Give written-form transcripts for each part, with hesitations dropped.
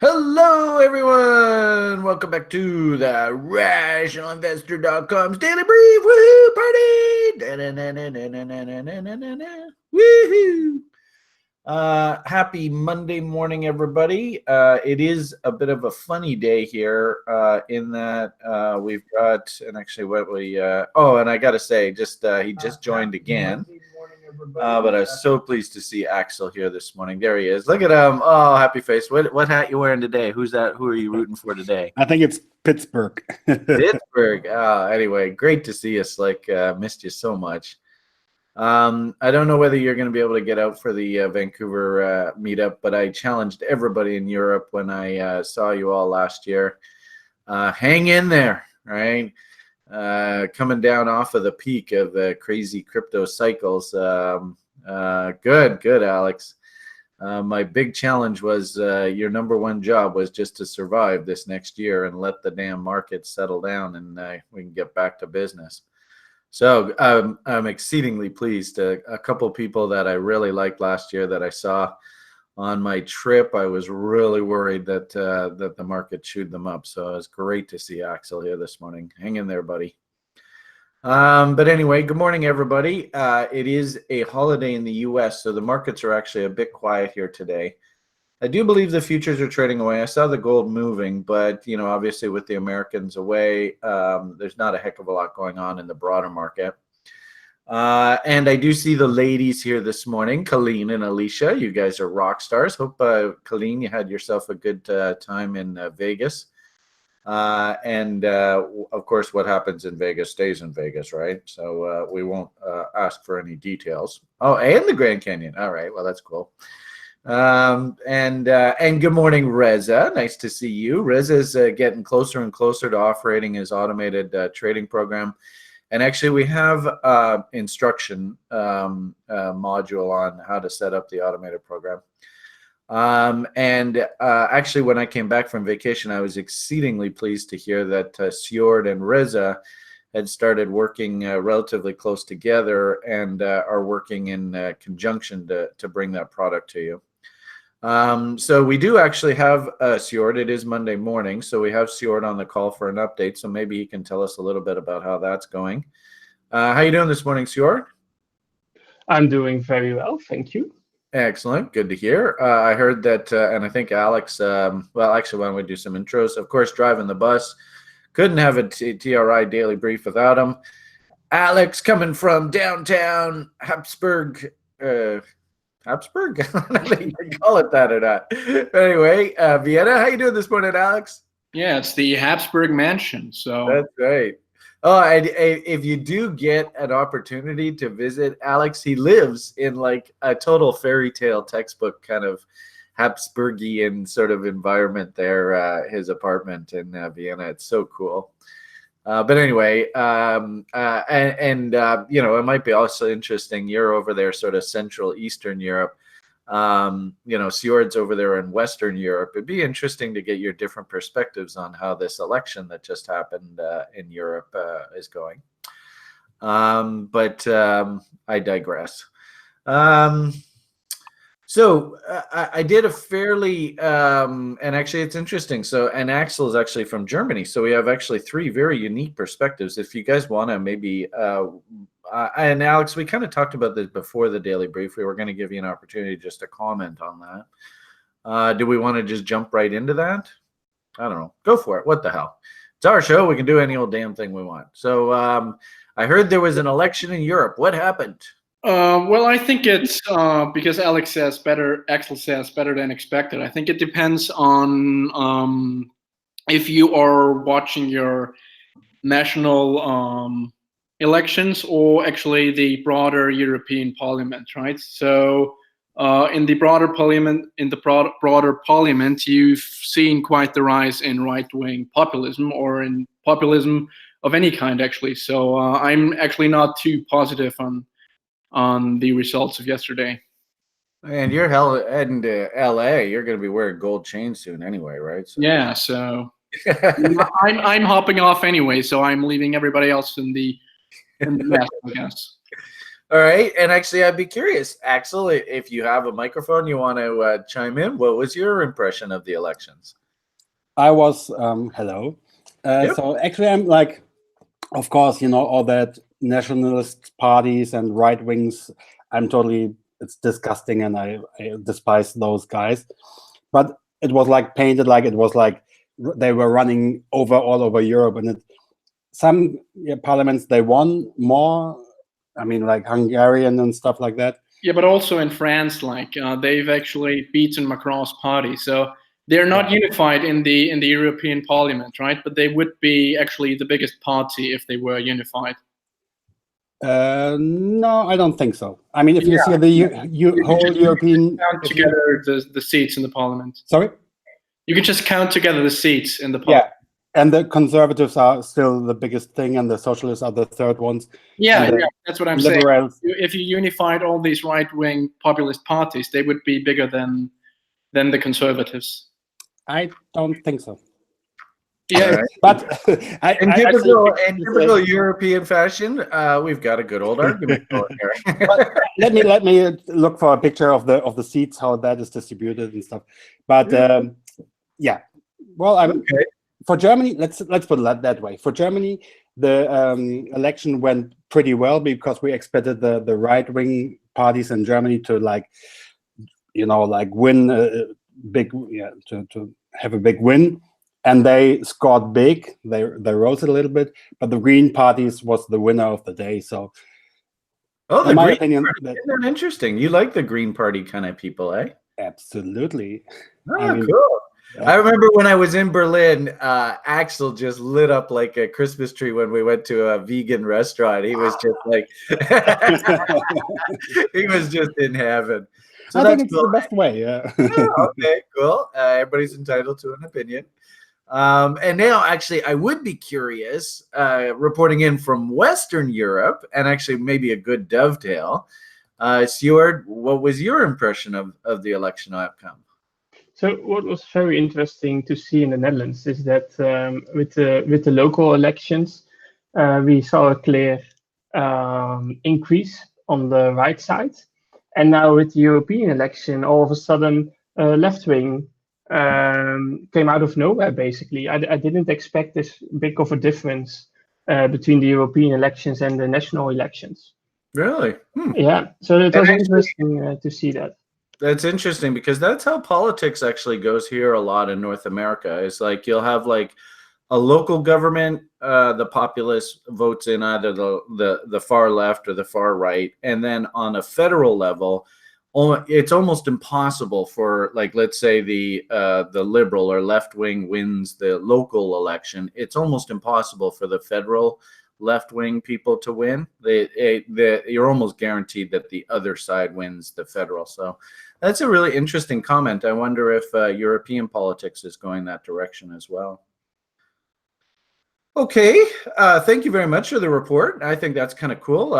Hello, everyone. Welcome back to the RationalInvestor.com's Daily Brief. Woohoo! Party! Da-na-na-na-na-na-na-na-na-na. Woohoo! Happy Monday morning, everybody. It is a bit of a funny day here in that we've got, and actually what we, and I got to say, he just joined again. But I was so pleased to see Axel here this morning. There he is. Look at him. Oh, happy face. What hat you wearing today? Who's that? Who are you rooting for today? I think it's Pittsburgh. Pittsburgh. Anyway, great to see you, Slick. Missed you so much. I don't know whether you're going to be able to get out for the Vancouver meetup, but I challenged everybody in Europe when I saw you all last year. Hang in there, right? Coming down off of the peak of the crazy crypto cycles. Good, Alex. My big challenge was your number one job was just to survive this next year and let the damn market settle down and we can get back to business. So I'm exceedingly pleased. A couple of people that I really liked last year that I saw on my trip, I was really worried that the market chewed them up. So it was great to see Axel here this morning. Hang in there, buddy. But anyway, good morning, everybody. It is a holiday in the U.S., so the markets are actually a bit quiet here today. I do believe the futures are trading away. I saw the gold moving, but obviously with the Americans away, there's not a heck of a lot going on in the broader market. And I do see the ladies here this morning, Colleen and Alicia. You guys are rock stars. Hope, Colleen, you had yourself a good time in Vegas. And of course, what happens in Vegas stays in Vegas, right? So we won't ask for any details. Oh, and the Grand Canyon. All right. Well, that's cool. And good morning, Reza. Nice to see you. Reza is getting closer and closer to operating his automated trading program. And actually, we have instruction module on how to set up the automated program. Actually, when I came back from vacation, I was exceedingly pleased to hear that Sjord and Reza had started working relatively close together and are working in conjunction to bring that product to you. So we do actually have Sjord. It is Monday morning, so we have Sjord on the call for an update. So maybe he can tell us a little bit about how that's going. How you doing this morning, Sjord? I'm doing very well, thank you. Excellent, good to hear. I heard that, and I think Alex. Well, actually, why don't we do some intros? Of course, driving the bus. Couldn't have a TRI daily brief without him. Alex coming from downtown Habsburg. Habsburg? I don't know if you can call it that or not. Anyway, Vienna, how you doing this morning, Alex? Yeah, it's the Habsburg Mansion. So that's right. Oh, and if you do get an opportunity to visit Alex, he lives in like a total fairy tale textbook kind of Habsburgian sort of environment there, his apartment in Vienna. It's so cool. But anyway, it might be also interesting. You're over there, sort of Central Eastern Europe. Sjord's over there in Western Europe. It'd be interesting to get your different perspectives on how this election that just happened in Europe is going. But I digress. So I did a fairly, and actually it's interesting. So, and Axel is actually from Germany. So we have actually three very unique perspectives. If you guys want to maybe, and Alex, we kind of talked about this before the daily brief. We were going to give you an opportunity just to comment on that. Do we want to just jump right into that? I don't know. Go for it. What the hell? It's our show. We can do any old damn thing we want. So I heard there was an election in Europe. What happened? Well, I think it's because Axel says better than expected. I think it depends on if you are watching your national elections or actually the broader European Parliament, right? So in the broader parliament, you've seen quite the rise in right-wing populism or in populism of any kind, actually. So I'm actually not too positive on the results of yesterday. And you're heading to LA. You're going to be wearing gold chains soon anyway, right? So. Yeah, so I'm hopping off anyway, so I'm leaving everybody else in the mess, I guess. All right. And actually, I'd be curious, Axel, if you have a microphone, you want to chime in. What was your impression of the elections? I was, hello. Yep. So actually, I'm like, of course, all that nationalist parties and right wings, it's disgusting, and I despise those guys. But it was like painted like it was like they were running all over Europe, and some parliaments they won more. I mean, like Hungarian and stuff like that. Yeah, but also in France, like they've actually beaten Macron's party, so they're not unified in the European Parliament, right? But they would be actually the biggest party if they were unified. No, I don't think so. I mean, if you see the whole European, count together the seats in the Parliament. Sorry, you can just count together the seats in the Parliament. Yeah. And the conservatives are still the biggest thing, and the socialists are the third ones. Yeah, that's what I'm liberals, saying. If you unified all these right-wing populist parties, they would be bigger than the conservatives. I don't think so. Yeah, right. But in typical European fashion, we've got a good old argument going here. But let me look for a picture of the seats, how that is distributed and stuff. But yeah, well, Okay. For Germany, let's put it that way. For Germany, the election went pretty well because we expected the right-wing parties in Germany to win a big, to have a big win, and they scored big. They rose a little bit, but the Green parties was the winner of the day. So, Oh, in my Green opinion, Party. Isn't that interesting? You like the Green Party kind of people, eh? absolutely. Oh, cool. I remember when I was in Berlin, Axel just lit up like a Christmas tree when we went to a vegan restaurant. He was just like, he was just in heaven. So I that's think it's cool. the best way. Yeah. Okay, cool. Everybody's entitled to an opinion. And now, actually, I would be curious, reporting in from Western Europe, and actually maybe a good dovetail. Stuart, what was your impression of the election outcome? So what was very interesting to see in the Netherlands is that with the local elections, we saw a clear increase on the right side, and now with the European election, all of a sudden, left wing came out of nowhere. Basically, I didn't expect this big of a difference between the European elections and the national elections. Really? Yeah, so it was interesting to see that. That's interesting because that's how politics actually goes here a lot in North America. It's like you'll have like a local government, the populace votes in either the far left or the far right, and then on a federal level, it's almost impossible for, like, let's say the liberal or left wing wins the local election. It's almost impossible for the federal left-wing people to win. You're almost guaranteed that the other side wins the federal. So that's a really interesting comment. I wonder if European politics is going that direction as well. Okay, thank you very much for the report. I think that's kind of cool.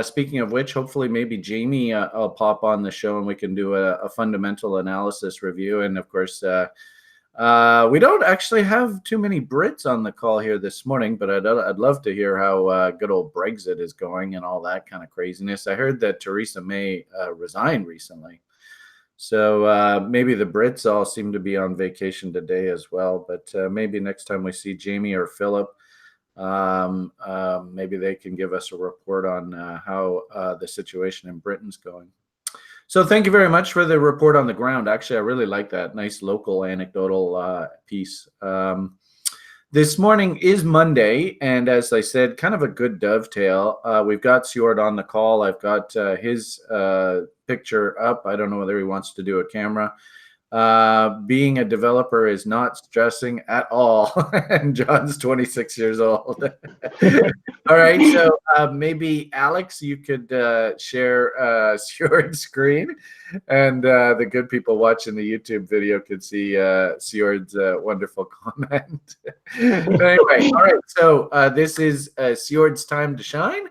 Speaking of which, hopefully maybe Jamie will pop on the show and we can do a fundamental analysis review. And of course, we don't actually have too many Brits on the call here this morning, but I'd love to hear how good old Brexit is going and all that kind of craziness. I heard that Theresa May resigned recently. So maybe the Brits all seem to be on vacation today as well. But maybe next time we see Jamie or Philip, maybe they can give us a report on how the situation in Britain's going. So thank you very much for the report on the ground. Actually, I really like that nice local anecdotal piece. This morning is Monday, and as I said, kind of a good dovetail. We've got Stuart on the call. I've got his picture up. I don't know whether he wants to do a camera. Being a developer is not stressing at all. And John's 26 years old. All right, so maybe Alex, you could share Stuart's screen, and the good people watching the YouTube video could see Stuart's wonderful comment. Anyway, all right, so this is Stuart's time to shine.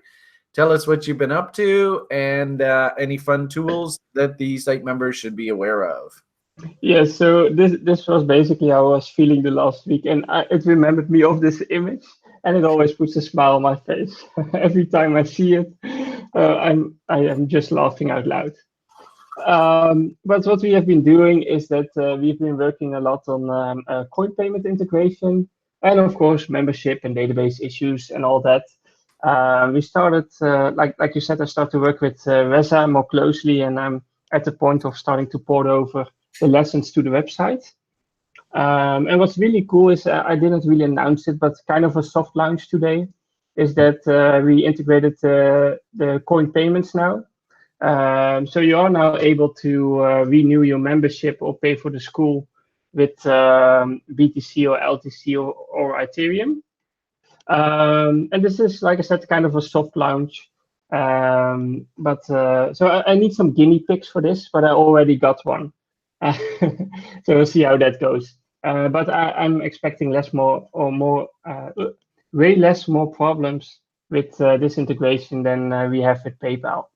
Tell us what you've been up to and any fun tools that the site members should be aware of. Yeah, so this was basically how I was feeling the last week, and it remembered me of this image, and it always puts a smile on my face every time I see it. I am just laughing out loud. But what we have been doing is that we've been working a lot on coin payment integration, and of course membership and database issues and all that. We started, like you said, I started to work with Reza more closely, and I'm at the point of starting to port over the lessons to the website. And what's really cool is I didn't really announce it, but kind of a soft launch today is that we integrated the coin payments now. So you are now able to renew your membership or pay for the school with BTC or LTC or Ethereum. And this is, like I said, kind of a soft launch. So I need some guinea pigs for this, but I already got one. So we'll see how that goes. But I'm expecting way less more problems with this integration than we have with PayPal.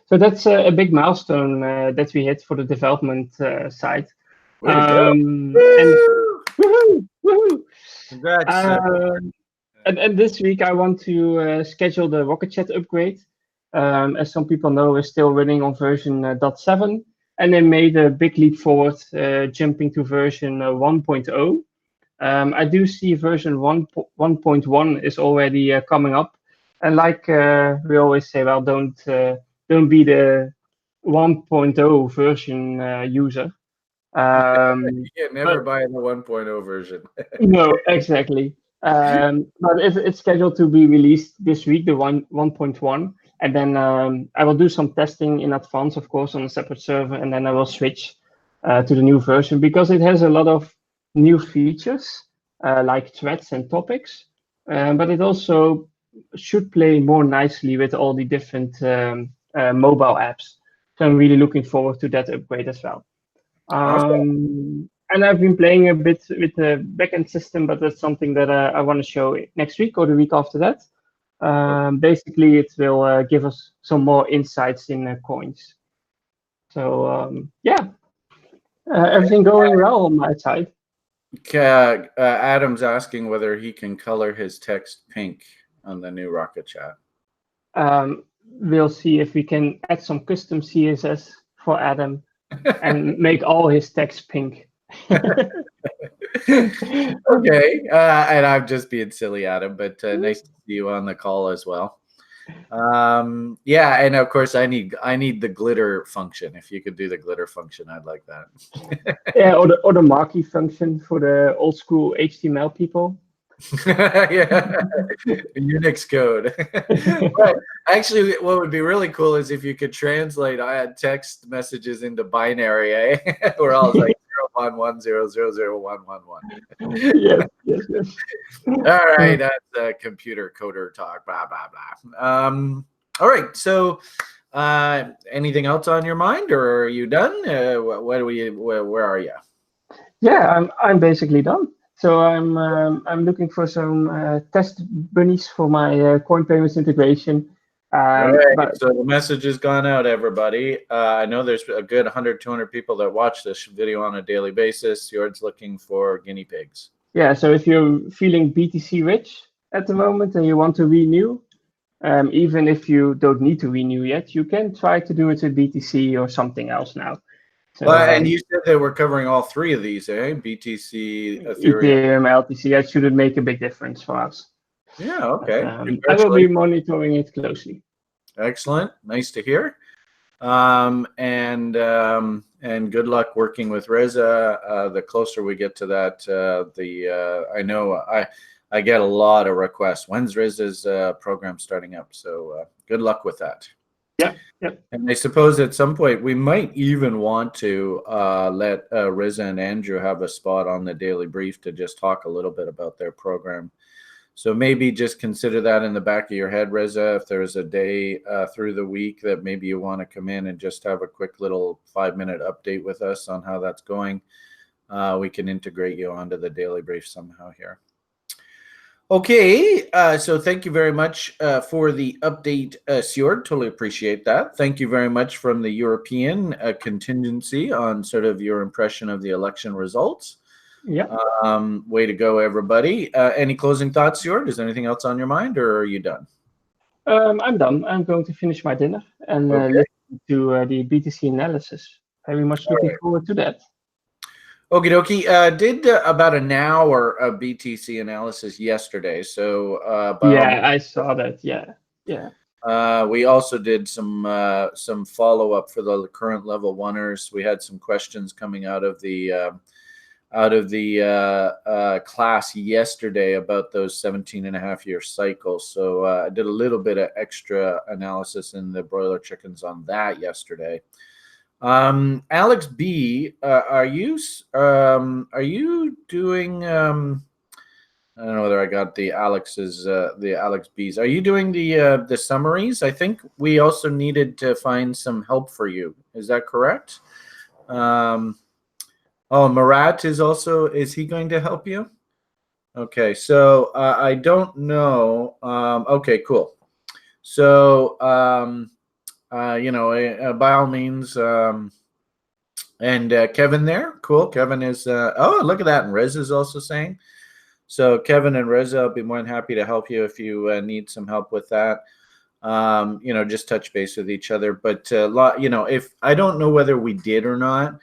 So that's a big milestone that we hit for the development side. Way to go. And woohoo! Congrats. And this week I want to schedule the Rocket Chat upgrade. As some people know, we're still running on version .7, and they made a big leap forward, jumping to version 1.0. I do see version 1.1 is already coming up, and like we always say, well, don't be the 1.0 version user. You can never buy the 1.0 version. No, exactly. But it's scheduled to be released this week, the 1.1, and then I will do some testing in advance, of course, on a separate server, and then I will switch to the new version because it has a lot of new features like threads and topics, but it also should play more nicely with all the different mobile apps. So I'm really looking forward to that upgrade as well. Awesome. And I've been playing a bit with the backend system, but that's something that I want to show next week or the week after that. Basically, it will give us some more insights in coins. So everything going well on my side. Adam's asking whether he can color his text pink on the new Rocket Chat. We'll see if we can add some custom CSS for Adam and make all his text pink. Okay, and I'm just being silly, Adam, but nice to see you on the call as well. Yeah, and of course I need the glitter function. If you could do the glitter function, I'd like that. Yeah, or the marquee function for the old school HTML people. Yeah, Unix code. But actually, what would be really cool is if you could translate text messages into binary, or else like 011000111. Yes. All right, that's computer coder talk. Blah blah blah. All right. So, anything else on your mind, or are you done? Where are you? Yeah, I'm basically done. So I'm looking for some test bunnies for my coin payments integration. All right, so the message has gone out, everybody. I know there's a good 100, 200 people that watch this video on a daily basis. Jord's looking for guinea pigs. Yeah, so if you're feeling BTC rich at the moment and you want to renew, even if you don't need to renew yet, you can try to do it with BTC or something else now. So, well, and you said that we're covering all three of these, eh? BTC, Ethereum, LTC. That shouldn't make a big difference for us. Yeah, okay. I will be monitoring it closely. Excellent. Nice to hear. And good luck working with Reza. The closer we get to that, I know I get a lot of requests. When's Reza's program starting up? So good luck with that. Yep. And I suppose at some point we might even want to let Reza and Andrew have a spot on the Daily Brief to just talk a little bit about their program. So maybe just consider that in the back of your head, Reza, if there's a day through the week that maybe you want to come in and just have a quick little 5-minute update with us on how that's going. We can integrate you onto the Daily Brief somehow here. Okay, so thank you very much for the update, Sjord. Totally appreciate that. Thank you very much from the European contingency on sort of your impression of the election results. Yeah. Way to go, everybody. Any closing thoughts, Sjord? Is there anything else on your mind, or are you done? I'm done. I'm going to finish my dinner and Okay. listen to the BTC analysis. Very much looking forward to that. Okie dokie. Did about an hour of BTC analysis yesterday. So Yeah, I saw that. Yeah. we also did some follow up for the current level oneers. We had some questions coming out of the class yesterday about those 17.5-year cycles. So I did a little bit of extra analysis in the broiler chickens on that yesterday. Alex B, are you doing? I don't know whether I got the Alex B's. Are you doing the summaries? I think we also needed to find some help for you. Is that correct? Oh, Marat is he going to help you? Okay, so I don't know. Okay, cool. So by all means, and Kevin there, cool. Kevin is oh, look at that, and Rez is also saying. So Kevin and Reza, I'll be more than happy to help you if you need some help with that. Just touch base with each other. But if I don't know whether we did or not.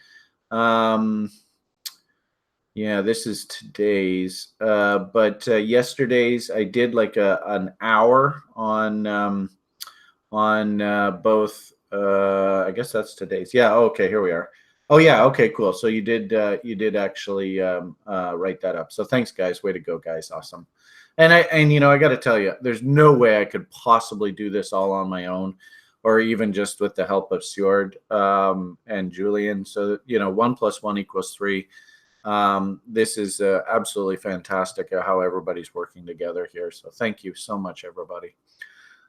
Yeah, this is today's. But yesterday's I did like an hour on both. I guess that's today's. Yeah. Okay. Here we are. Oh yeah. Okay. Cool. So you did actually write that up. So thanks, guys. Way to go, guys. Awesome. And I got to tell you, there's no way I could possibly do this all on my own, or even just with the help of Sjord and Julian. So 1 + 1 = 3. This is absolutely fantastic how everybody's working together here. So thank you so much, everybody.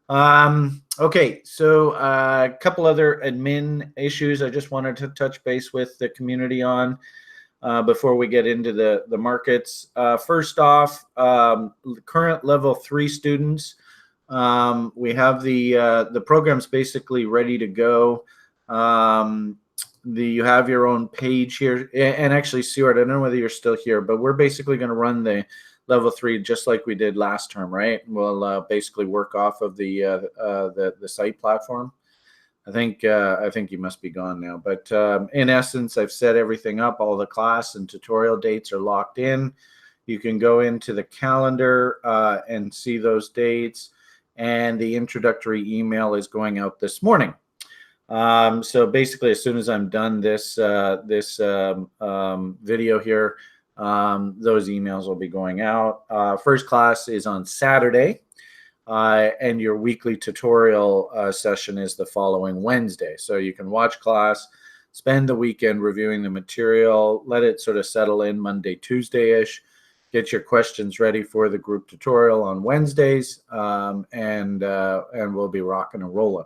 Okay, so a couple other admin issues I just wanted to touch base with the community on before we get into the markets. First off, current level 3 students, we have the program's basically ready to go. You have your own page here, and actually, Stuart, I don't know whether you're still here, but we're basically going to run the level 3 just like we did last term, right? We'll basically work off of the site platform. I think you must be gone now, but in essence, I've set everything up. All the class and tutorial dates are locked in. You can go into the calendar and see those dates, and the introductory email is going out this morning. So basically, as soon as I'm done this video here, those emails will be going out. First class is on Saturday, and your weekly tutorial session is the following Wednesday. So you can watch class, spend the weekend reviewing the material, let it sort of settle in Monday, Tuesday-ish, get your questions ready for the group tutorial on Wednesdays, and we'll be rocking and rolling.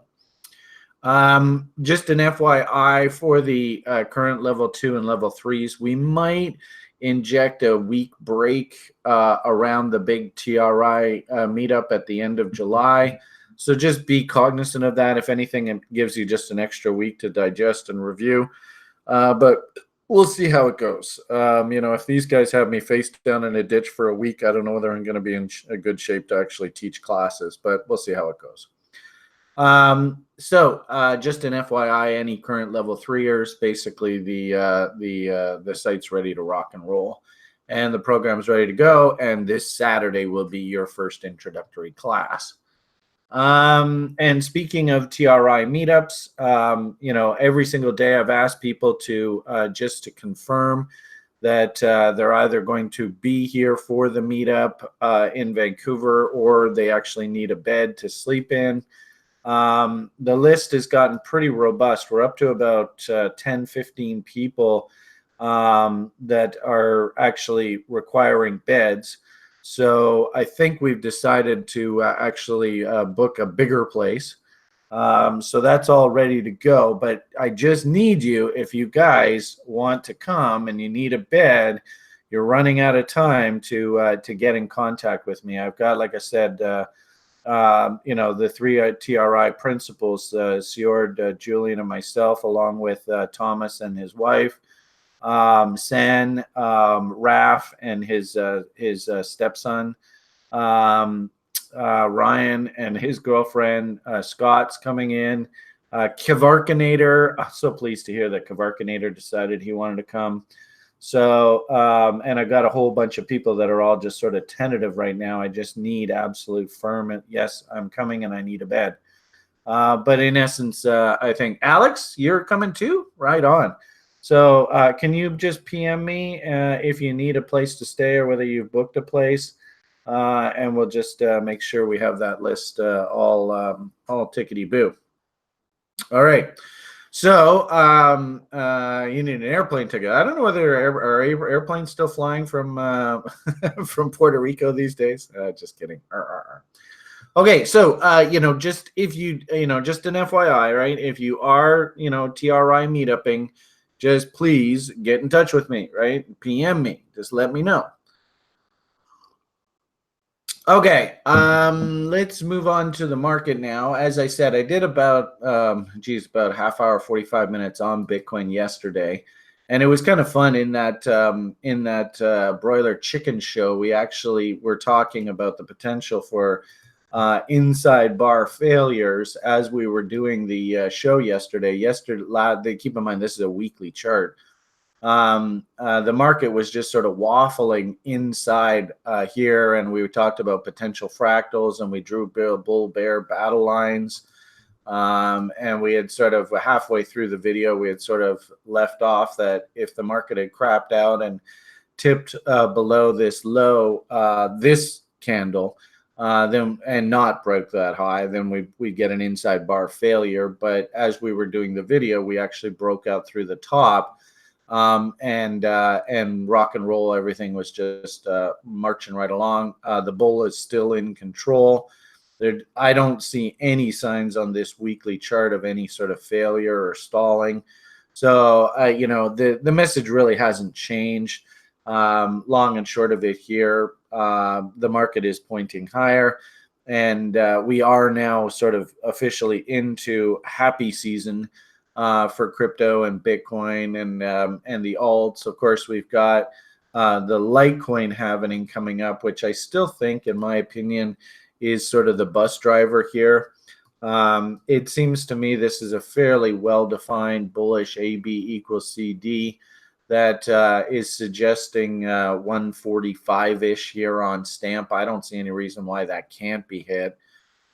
Just an FYI for the current level 2 and level 3s, we might inject a week break around the big TRI meetup at the end of July. So just be cognizant of that. If anything, it gives you just an extra week to digest and review. But we'll see how it goes. If these guys have me face down in a ditch for a week, I don't know whether I'm going to be in a good shape to actually teach classes, but we'll see how it goes. Just an FYI, any current level 3ers, basically the site's ready to rock and roll, and the program's ready to go. And this Saturday will be your first introductory class. And speaking of TRI meetups, every single day I've asked people to just to confirm that they're either going to be here for the meetup in Vancouver, or they actually need a bed to sleep in. The list has gotten pretty robust. We're up to about 10-15 people that are actually requiring beds. So I think we've decided to actually book a bigger place. So that's all ready to go. But I just need you, if you guys want to come and you need a bed, you're running out of time to get in contact with me. I've got, like I said, the 3 TRI principals, Sjord, Julian, and myself, along with Thomas and his wife, San, Raf, and his stepson, Ryan and his girlfriend, Scott's coming in. Kavarkinator, I'm so pleased to hear that Kavarkinator decided he wanted to come. So, and I got a whole bunch of people that are all just sort of tentative right now. I just need absolute firm. Yes, I'm coming and I need a bed. But in essence, I think, Alex, you're coming too? Right on. So can you just PM me if you need a place to stay or whether you've booked a place? And we'll just make sure we have that list all tickety-boo. All right. So you need an airplane ticket. I don't know whether are airplanes still flying from from Puerto Rico these days. Just kidding. Okay, so just if just an FYI, right? If you are TRI meetupping, just please get in touch with me, right? PM me. Just let me know. Okay, let's move on to the market now. As I said, I did about about half hour, 45 minutes on Bitcoin yesterday, and it was kind of fun in that broiler chicken show. We actually were talking about the potential for inside bar failures as we were doing the show yesterday. Keep in mind this is a weekly chart. The market was just sort of waffling inside here, and we talked about potential fractals, and we drew bull bear battle lines, and we had sort of halfway through the video we had sort of left off that if the market had crapped out and tipped below this low, this candle, then and not broke that high, then we get an inside bar failure. But as we were doing the video, we actually broke out through the top. And rock and roll, everything was just marching right along. The bull is still in control. I don't see any signs on this weekly chart of any sort of failure or stalling. So, the message really hasn't changed. Long and short of it here, the market is pointing higher. And we are now sort of officially into happy season for crypto and Bitcoin and the alts. Of course, we've got the Litecoin halvening coming up, which I still think, in my opinion, is sort of the bus driver here. It seems to me this is a fairly well-defined bullish AB equals CD that is suggesting 145-ish here on stamp. I don't see any reason why that can't be hit.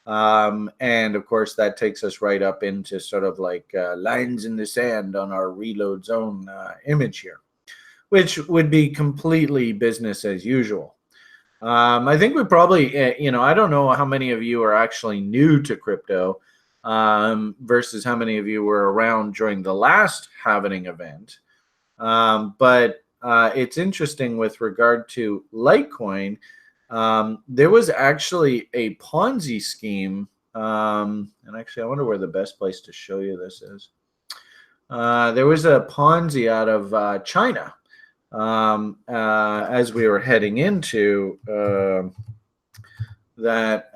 And of course, that takes us right up into sort of like lines in the sand on our reload zone image here, which would be completely business as usual. I think we probably, I don't know how many of you are actually new to crypto versus how many of you were around during the last halvening event. But it's interesting with regard to Litecoin. There was actually a Ponzi scheme, and actually I wonder where the best place to show you this is. There was a Ponzi out of China as we were heading into that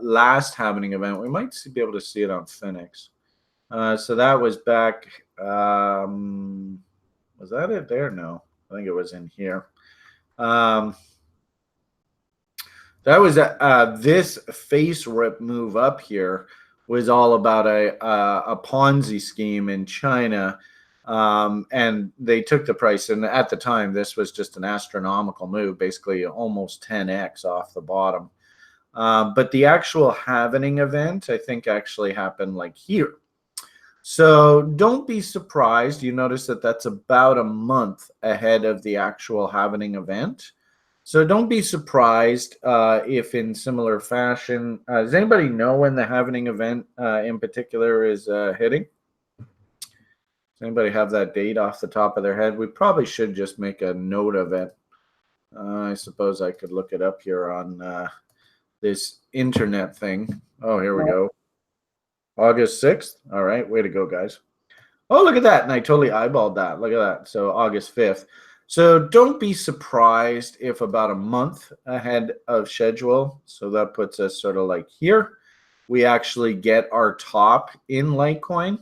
last halvening event. We might be able to see it on Phoenix. So that was back, was that it there? No, I think it was in here. That was this face rip move up here was all about a Ponzi scheme in China, and they took the price. And at the time, this was just an astronomical move, basically almost 10x off the bottom. But the actual halvening event, I think, actually happened like here. So don't be surprised. You notice that that's about a month ahead of the actual halvening event. So don't be surprised if in similar fashion, does anybody know when the halvening event in particular is hitting? Does anybody have that date off the top of their head? We probably should just make a note of it. I suppose I could look it up here on this internet thing. Oh, here we go. August 6th. All right, way to go, guys. Oh, look at that. And I totally eyeballed that. Look at that. So August 5th. So don't be surprised if about a month ahead of schedule, so that puts us sort of like here, we actually get our top in Litecoin.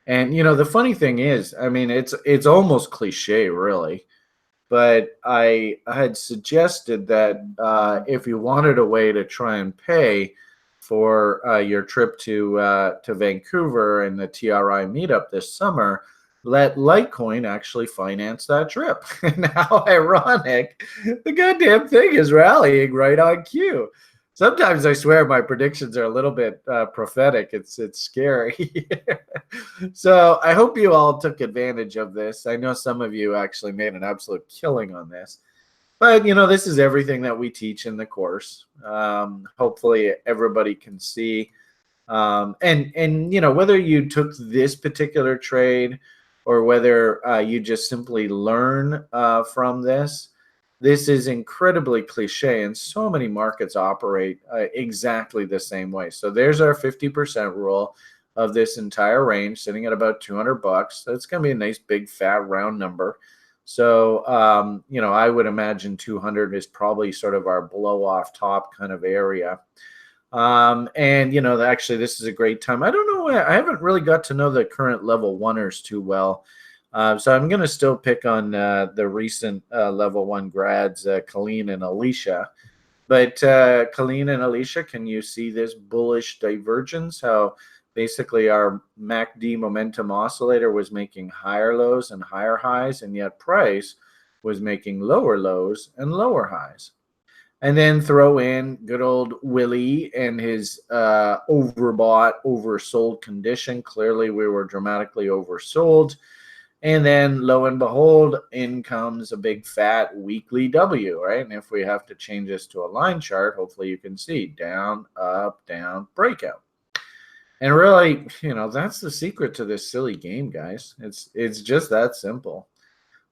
And, the funny thing is, I mean, it's almost cliche, really. but I had suggested that if you wanted a way to try and pay for your trip to Vancouver and the TRI meetup this summer, let Litecoin actually finance that trip. And how ironic, the goddamn thing is rallying right on cue. Sometimes I swear my predictions are a little bit prophetic. It's scary. So I hope you all took advantage of this. I know some of you actually made an absolute killing on this. But, this is everything that we teach in the course. Hopefully everybody can see. And whether you took this particular trade or whether you just simply learn from this, this is incredibly cliche, and so many markets operate exactly the same way. So there's our 50% rule of this entire range, sitting at about $200. That's going to be a nice, big, fat, round number. So, I would imagine 200 is probably sort of our blow off top kind of area. And, actually, this is a great time. I don't know. I haven't really got to know the current level oneers too well. So I'm going to still pick on the recent level one grads, Colleen and Alicia. But Colleen and Alicia, can you see this bullish divergence? How basically our MACD momentum oscillator was making higher lows and higher highs, and yet price was making lower lows and lower highs. And then throw in good old Willie and his overbought, oversold condition. Clearly, we were dramatically oversold. And then, lo and behold, in comes a big fat weekly W, right? And if we have to change this to a line chart, hopefully you can see down, up, down, breakout. And really, that's the secret to this silly game, guys. It's just that simple.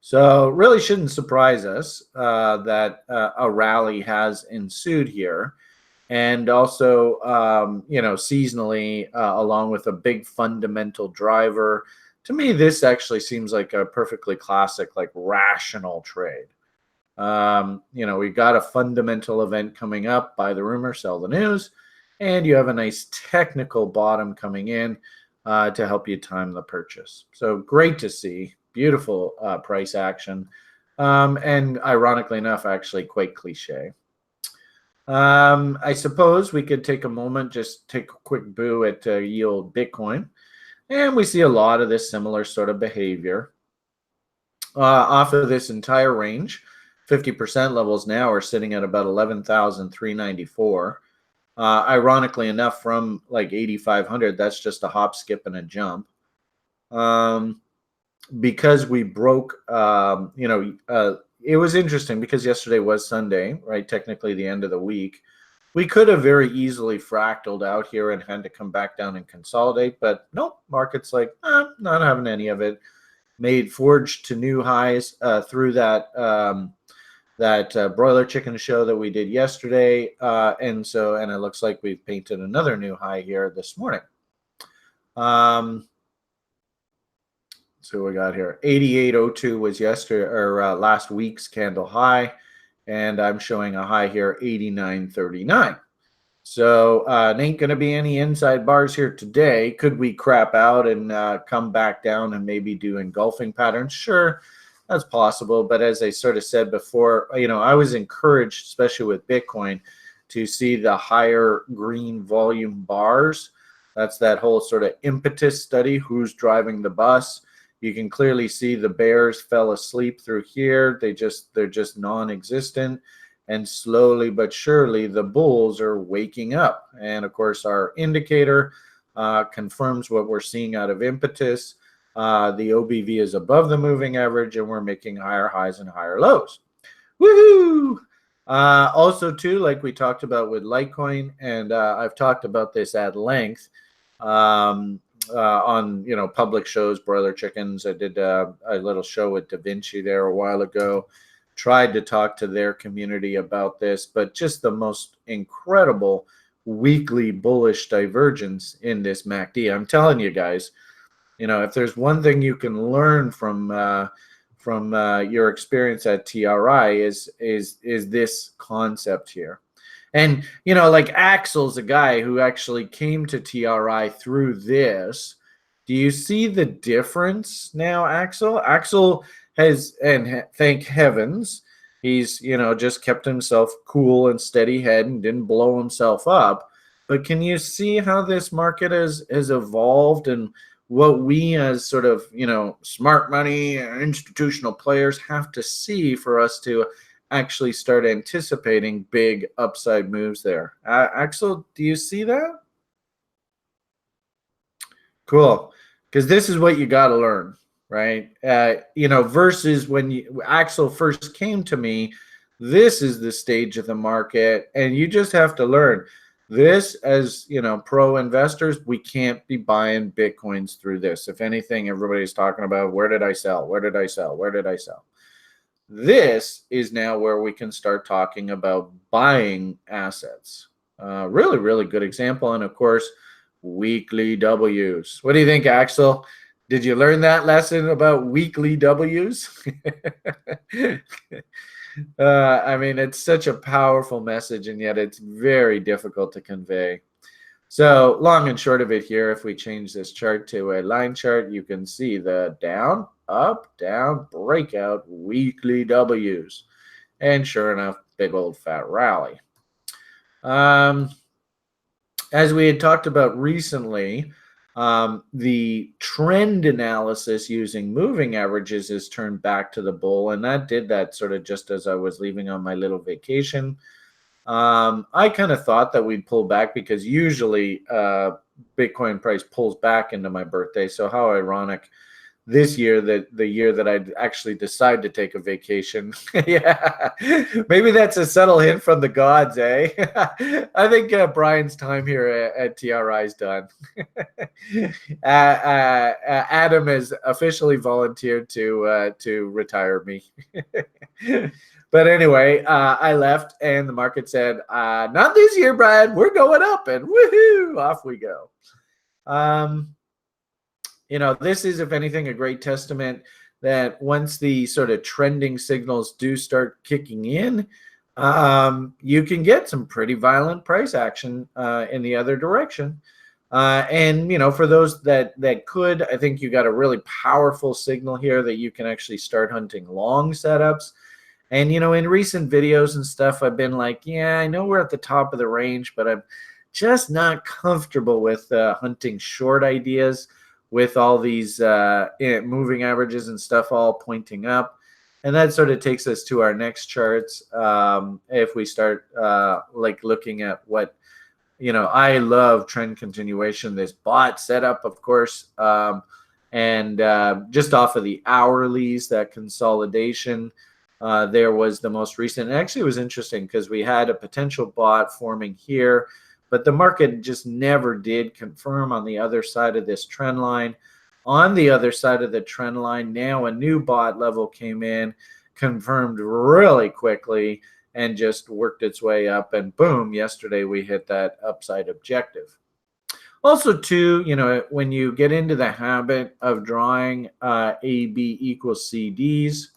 So really shouldn't surprise us that a rally has ensued here. And also, seasonally, along with a big fundamental driver, to me, this actually seems like a perfectly classic, rational trade. We've got a fundamental event coming up, buy the rumor, sell the news, and you have a nice technical bottom coming in to help you time the purchase. So great to see, beautiful price action, and ironically enough, actually quite cliche. I suppose we could take a moment, just take a quick boo at yield Bitcoin. And we see a lot of this similar sort of behavior. Off of this entire range, 50% levels now are sitting at about 11,394. Ironically enough, from 8,500, that's just a hop, skip, and a jump. Because we broke, it was interesting because yesterday was Sunday, right? Technically the end of the week. We could have very easily fractaled out here and had to come back down and consolidate, but nope, market's not having any of it. Forged to new highs through that broiler chicken show that we did yesterday, and it looks like we've painted another new high here this morning. So we got here 88.02 was yesterday or last week's candle high. And I'm showing a high here, 89.39. So ain't going to be any inside bars here today. Could we crap out and come back down and maybe do engulfing patterns? Sure, that's possible. But as I sort of said before, I was encouraged, especially with Bitcoin, to see the higher green volume bars. That's that whole sort of impetus study, who's driving the bus. You can clearly see the bears fell asleep through here. They're just non-existent, and slowly but surely the bulls are waking up. And of course, our indicator confirms what we're seeing out of impetus. The OBV is above the moving average, and we're making higher highs and higher lows. Woohoo! Also, too, like we talked about with Litecoin, and I've talked about this at length. On public shows, Broiler Chickens. I did a little show with Da Vinci there a while ago. Tried to talk to their community about this, but just the most incredible weekly bullish divergence in this MACD. I'm telling you guys, if there's one thing you can learn from your experience at TRI is this concept here. And, Axel's a guy who actually came to TRI through this. Do you see the difference now, Axel? Axel thank heavens, he's, just kept himself cool and steady head and didn't blow himself up. But can you see how this market has evolved, and what we as sort of, smart money and institutional players have to see for us to actually start anticipating big upside moves there? Axel, do you see that? Cool. Because this is what you got to learn, right? Versus when Axel first came to me, this is the stage of the market, and you just have to learn this as, pro investors. We can't be buying Bitcoins through this. If anything, everybody's talking about, where did I sell? Where did I sell? Where did I sell? This is now where we can start talking about buying assets. Really, really good example. And of course, weekly W's. What do you think, Axel? Did you learn that lesson about weekly W's? I mean, it's such a powerful message, and yet it's very difficult to convey. So long and short of it here, if we change this chart to a line chart, you can see the down, up, down, breakout, weekly W's. And sure enough, big old fat rally. As we had talked about recently, the trend analysis using moving averages is turned back to the bull, and that did that sort of just as I was leaving on my little vacation. I kind of thought that we'd pull back because usually Bitcoin price pulls back into my birthday. So how ironic this year, that the year that I'd actually decide to take a vacation. Yeah, maybe that's a subtle hint from the gods, eh? I think Brian's time here at TRI is done. Adam has officially volunteered to retire me. But anyway, I left, and the market said, not this year, Brian. We're going up, and woohoo, off we go. This is, if anything, a great testament that once the sort of trending signals do start kicking in, you can get some pretty violent price action in the other direction. And for those that could, I think you got a really powerful signal here that you can actually start hunting long setups. And, in recent videos and stuff, I've been like, yeah, I know we're at the top of the range, but I'm just not comfortable with hunting short ideas with all these moving averages and stuff all pointing up. And that sort of takes us to our next charts. If we start looking at what, I love trend continuation, this bot setup, of course, and just off of the hourlies, that consolidation, there was the most recent. And actually, it was interesting because we had a potential bot forming here, but the market just never did confirm on the other side of this trend line. On the other side of the trend line, now a new bot level came in, confirmed really quickly, and just worked its way up. And boom, yesterday we hit that upside objective. Also, too, when you get into the habit of drawing AB equals CDs,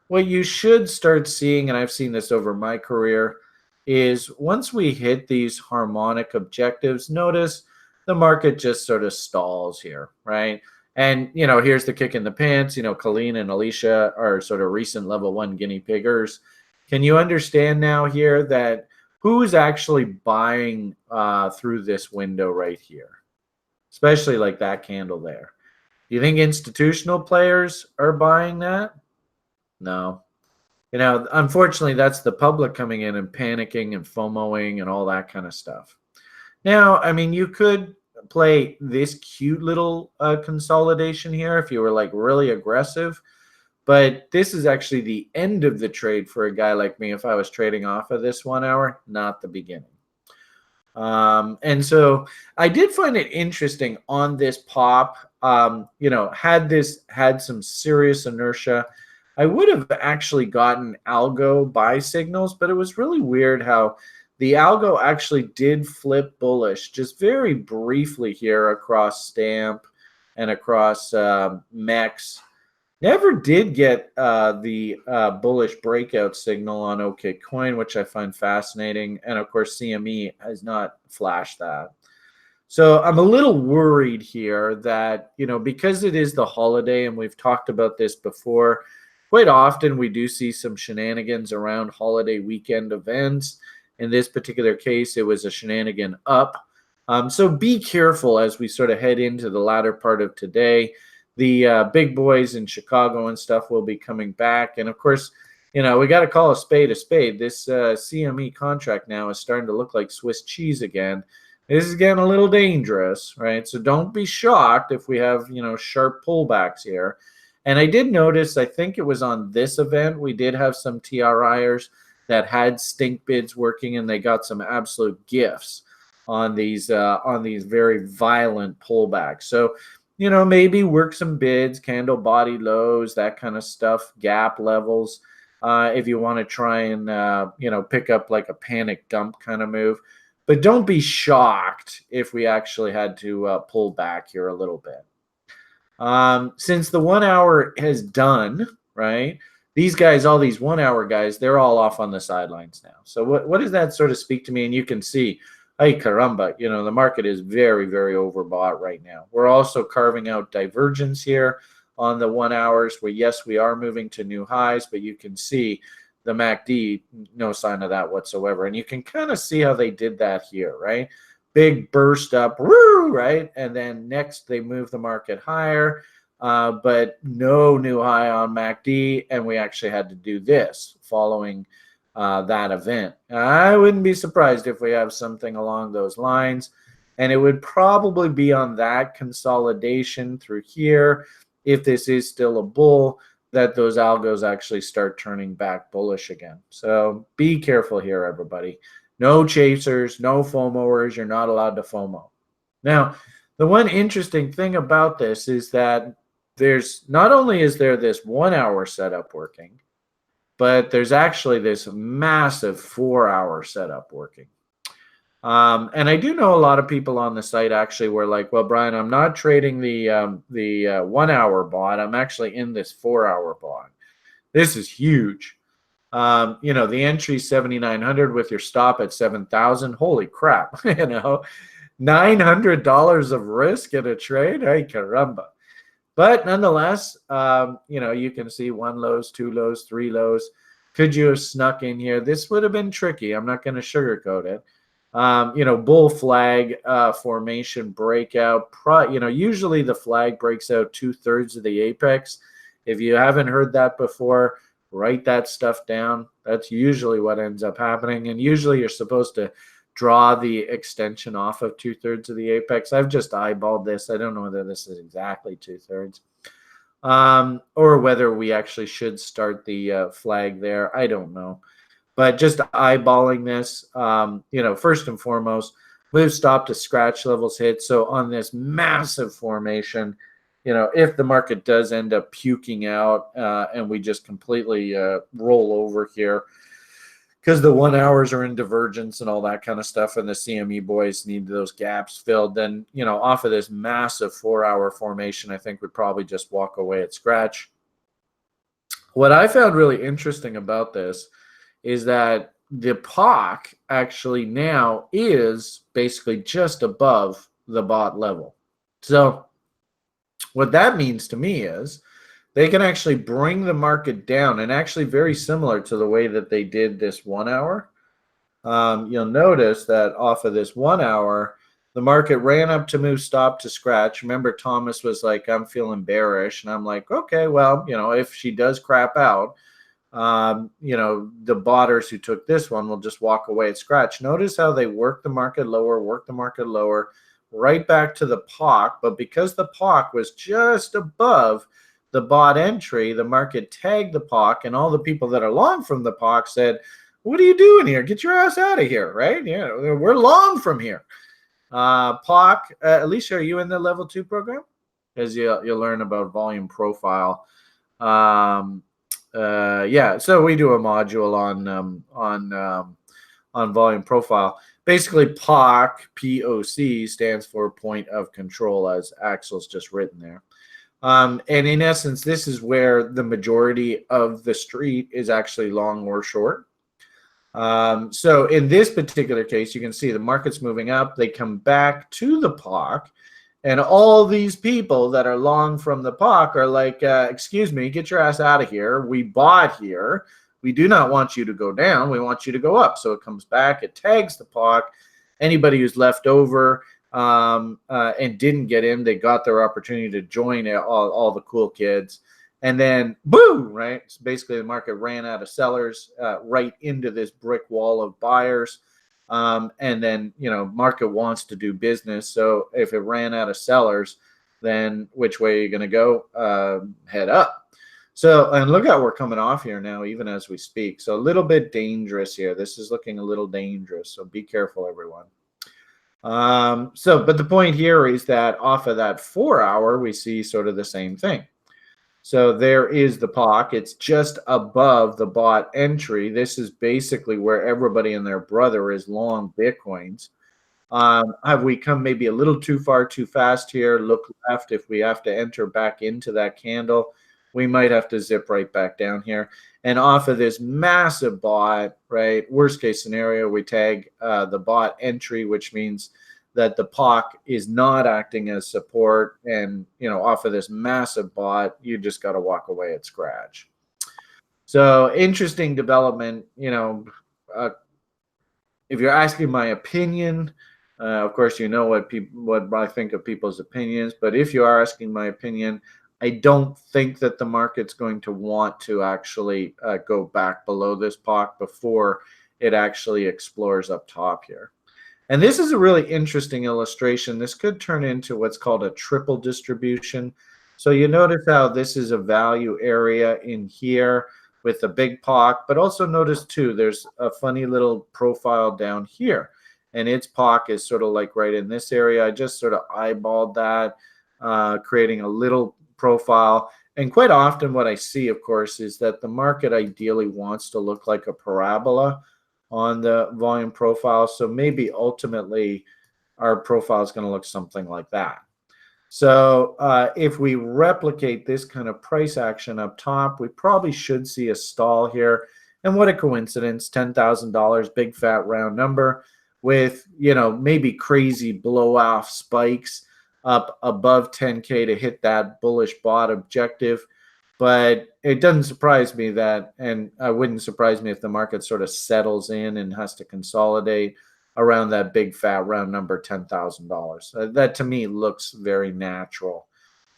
what you should start seeing, and I've seen this over my career, is once we hit these harmonic objectives, notice the market just sort of stalls here, right? And, here's the kick in the pants. Colleen and Alicia are sort of recent level 1 guinea piggers. Can you understand now here that who's actually buying through this window right here? Especially like that candle there. Do you think institutional players are buying that? No. Unfortunately, that's the public coming in and panicking and FOMOing and all that kind of stuff. Now, I mean, you could play this cute little consolidation here if you were like really aggressive, but this is actually the end of the trade for a guy like me if I was trading off of this 1 hour, not the beginning. And so I did find it interesting on this pop, had some serious inertia. I would have actually gotten algo buy signals, but it was really weird how the algo actually did flip bullish just very briefly here across Stamp and across MEX. Never did get the bullish breakout signal on OKCoin, which I find fascinating. And of course, CME has not flashed that. So I'm a little worried here that, because it is the holiday, and we've talked about this before, quite often we do see some shenanigans around holiday weekend events. In this particular case, it was a shenanigan up. So be careful as we sort of head into the latter part of today. The big boys in Chicago and stuff will be coming back. And of course, we got to call a spade a spade. This CME contract now is starting to look like Swiss cheese again. This is getting a little dangerous, right? So don't be shocked if we have, sharp pullbacks here. And I did notice, I think it was on this event, we did have some TRIers that had stink bids working, and they got some absolute gifts on these very violent pullbacks. So, maybe work some bids, candle body lows, that kind of stuff, gap levels, if you want to try and, pick up like a panic dump kind of move. But don't be shocked if we actually had to pull back here a little bit. Since the 1 hour has done, right, these guys, all these 1 hour guys, they're all off on the sidelines now. So what does that sort of speak to me? And you can see, ay caramba, the market is very, very overbought right now. We're also carving out divergence here on the 1 hours where, yes, we are moving to new highs, but you can see the MACD, no sign of that whatsoever. And you can kind of see how they did that here, right? Big burst up, woo, right? And then next they move the market higher, but no new high on MACD. And we actually had to do this following that event. I wouldn't be surprised if we have something along those lines. And it would probably be on that consolidation through here, if this is still a bull, that those algos actually start turning back bullish again. So be careful here, everybody. No chasers, no FOMOers. You're not allowed to FOMO. Now, the one interesting thing about this is that there's not only is there this 1 hour setup working, but there's actually this massive 4 hour setup working. And I do know a lot of people on the site actually were like, well, Brian, I'm not trading the 1 hour bot. I'm actually in this 4 hour bot. This is huge. The entry 7,900 with your stop at 7,000. Holy crap. $900 of risk in a trade. Hey, caramba. But nonetheless, you can see 1 lows, 2 lows, 3 lows. Could you have snuck in here? This would have been tricky. I'm not going to sugarcoat it. Bull flag formation breakout. Usually the flag breaks out 2/3 of the apex. If you haven't heard that before, write that stuff down. That's usually what ends up happening. And usually you're supposed to draw the extension off of 2/3 of the apex. I've just eyeballed this. I don't know whether this is exactly 2/3. Or whether we actually should start the flag there. I don't know. But just eyeballing this, first and foremost, move stop to scratch levels hit. So on this massive formation, if the market does end up puking out and we just completely roll over here, because the 1 hours are in divergence and all that kind of stuff, and the CME boys need those gaps filled, then, off of this massive 4 hour formation, I think we'd probably just walk away at scratch. What I found really interesting about this is that the POC actually now is basically just above the bot level. So what that means to me is they can actually bring the market down, and actually very similar to the way that they did this 1 hour. You'll notice that off of this 1 hour, the market ran up to move stop to scratch. Remember, Thomas was like, I'm feeling bearish. And I'm like, okay, well, if she does crap out, the botters who took this one will just walk away at scratch. Notice how they work the market lower, right back to the POC. But because the POC was just above the bot entry, the market tagged the POC, and all the people that are long from the POC said, what are you doing here? Get your ass out of here, right? We're long from here. POC, Alicia, are you in the level 2 program? As you'll learn about volume profile. So we do a module on volume profile. Basically, POC stands for point of control, as Axel's just written there. And in essence, this is where the majority of the street is actually long or short. So in this particular case, you can see the market's moving up. They come back to the POC, and all these people that are long from the POC are like, excuse me, get your ass out of here. We bought here. We do not want you to go down. We want you to go up. So it comes back. It tags the POC. Anybody who's left over and didn't get in, they got their opportunity to join all the cool kids. And then, boom, right? So basically, the market ran out of sellers right into this brick wall of buyers. And then, market wants to do business. So if it ran out of sellers, then which way are you going to go? Head up. So, and look how we're coming off here now, even as we speak. So a little bit dangerous here. This is looking a little dangerous. So be careful, everyone. But the point here is that off of that 4 hour, we see sort of the same thing. So there is the POC. It's just above the bought entry. This is basically where everybody and their brother is long Bitcoins. Have we come maybe a little too far too fast here? Look left. If we have to enter back into that candle, we might have to zip right back down here. And off of this massive bought, right, worst case scenario, we tag the bought entry, which means that the POC is not acting as support, and off of this massive bot, you just got to walk away at scratch. So interesting development. If you're asking my opinion, of course what I think of people's opinions. But if you are asking my opinion, I don't think that the market's going to want to actually go back below this POC before it actually explores up top here. And this is a really interesting illustration. This could turn into what's called a triple distribution. So you notice how this is a value area in here with the big POC, but also notice too, there's a funny little profile down here, and its POC is sort of like right in this area. I just sort of eyeballed that, creating a little profile. And quite often what I see, of course, is that the market ideally wants to look like a parabola on the volume profile. So maybe ultimately our profile is going to look something like that. So if we replicate this kind of price action up top, we probably should see a stall here. And what a coincidence, $10,000, big fat round number with, maybe crazy blow off spikes up above 10K to hit that bullish bot objective. But it doesn't surprise me that, and it wouldn't surprise me if the market sort of settles in and has to consolidate around that big fat round number, $10,000. That to me looks very natural,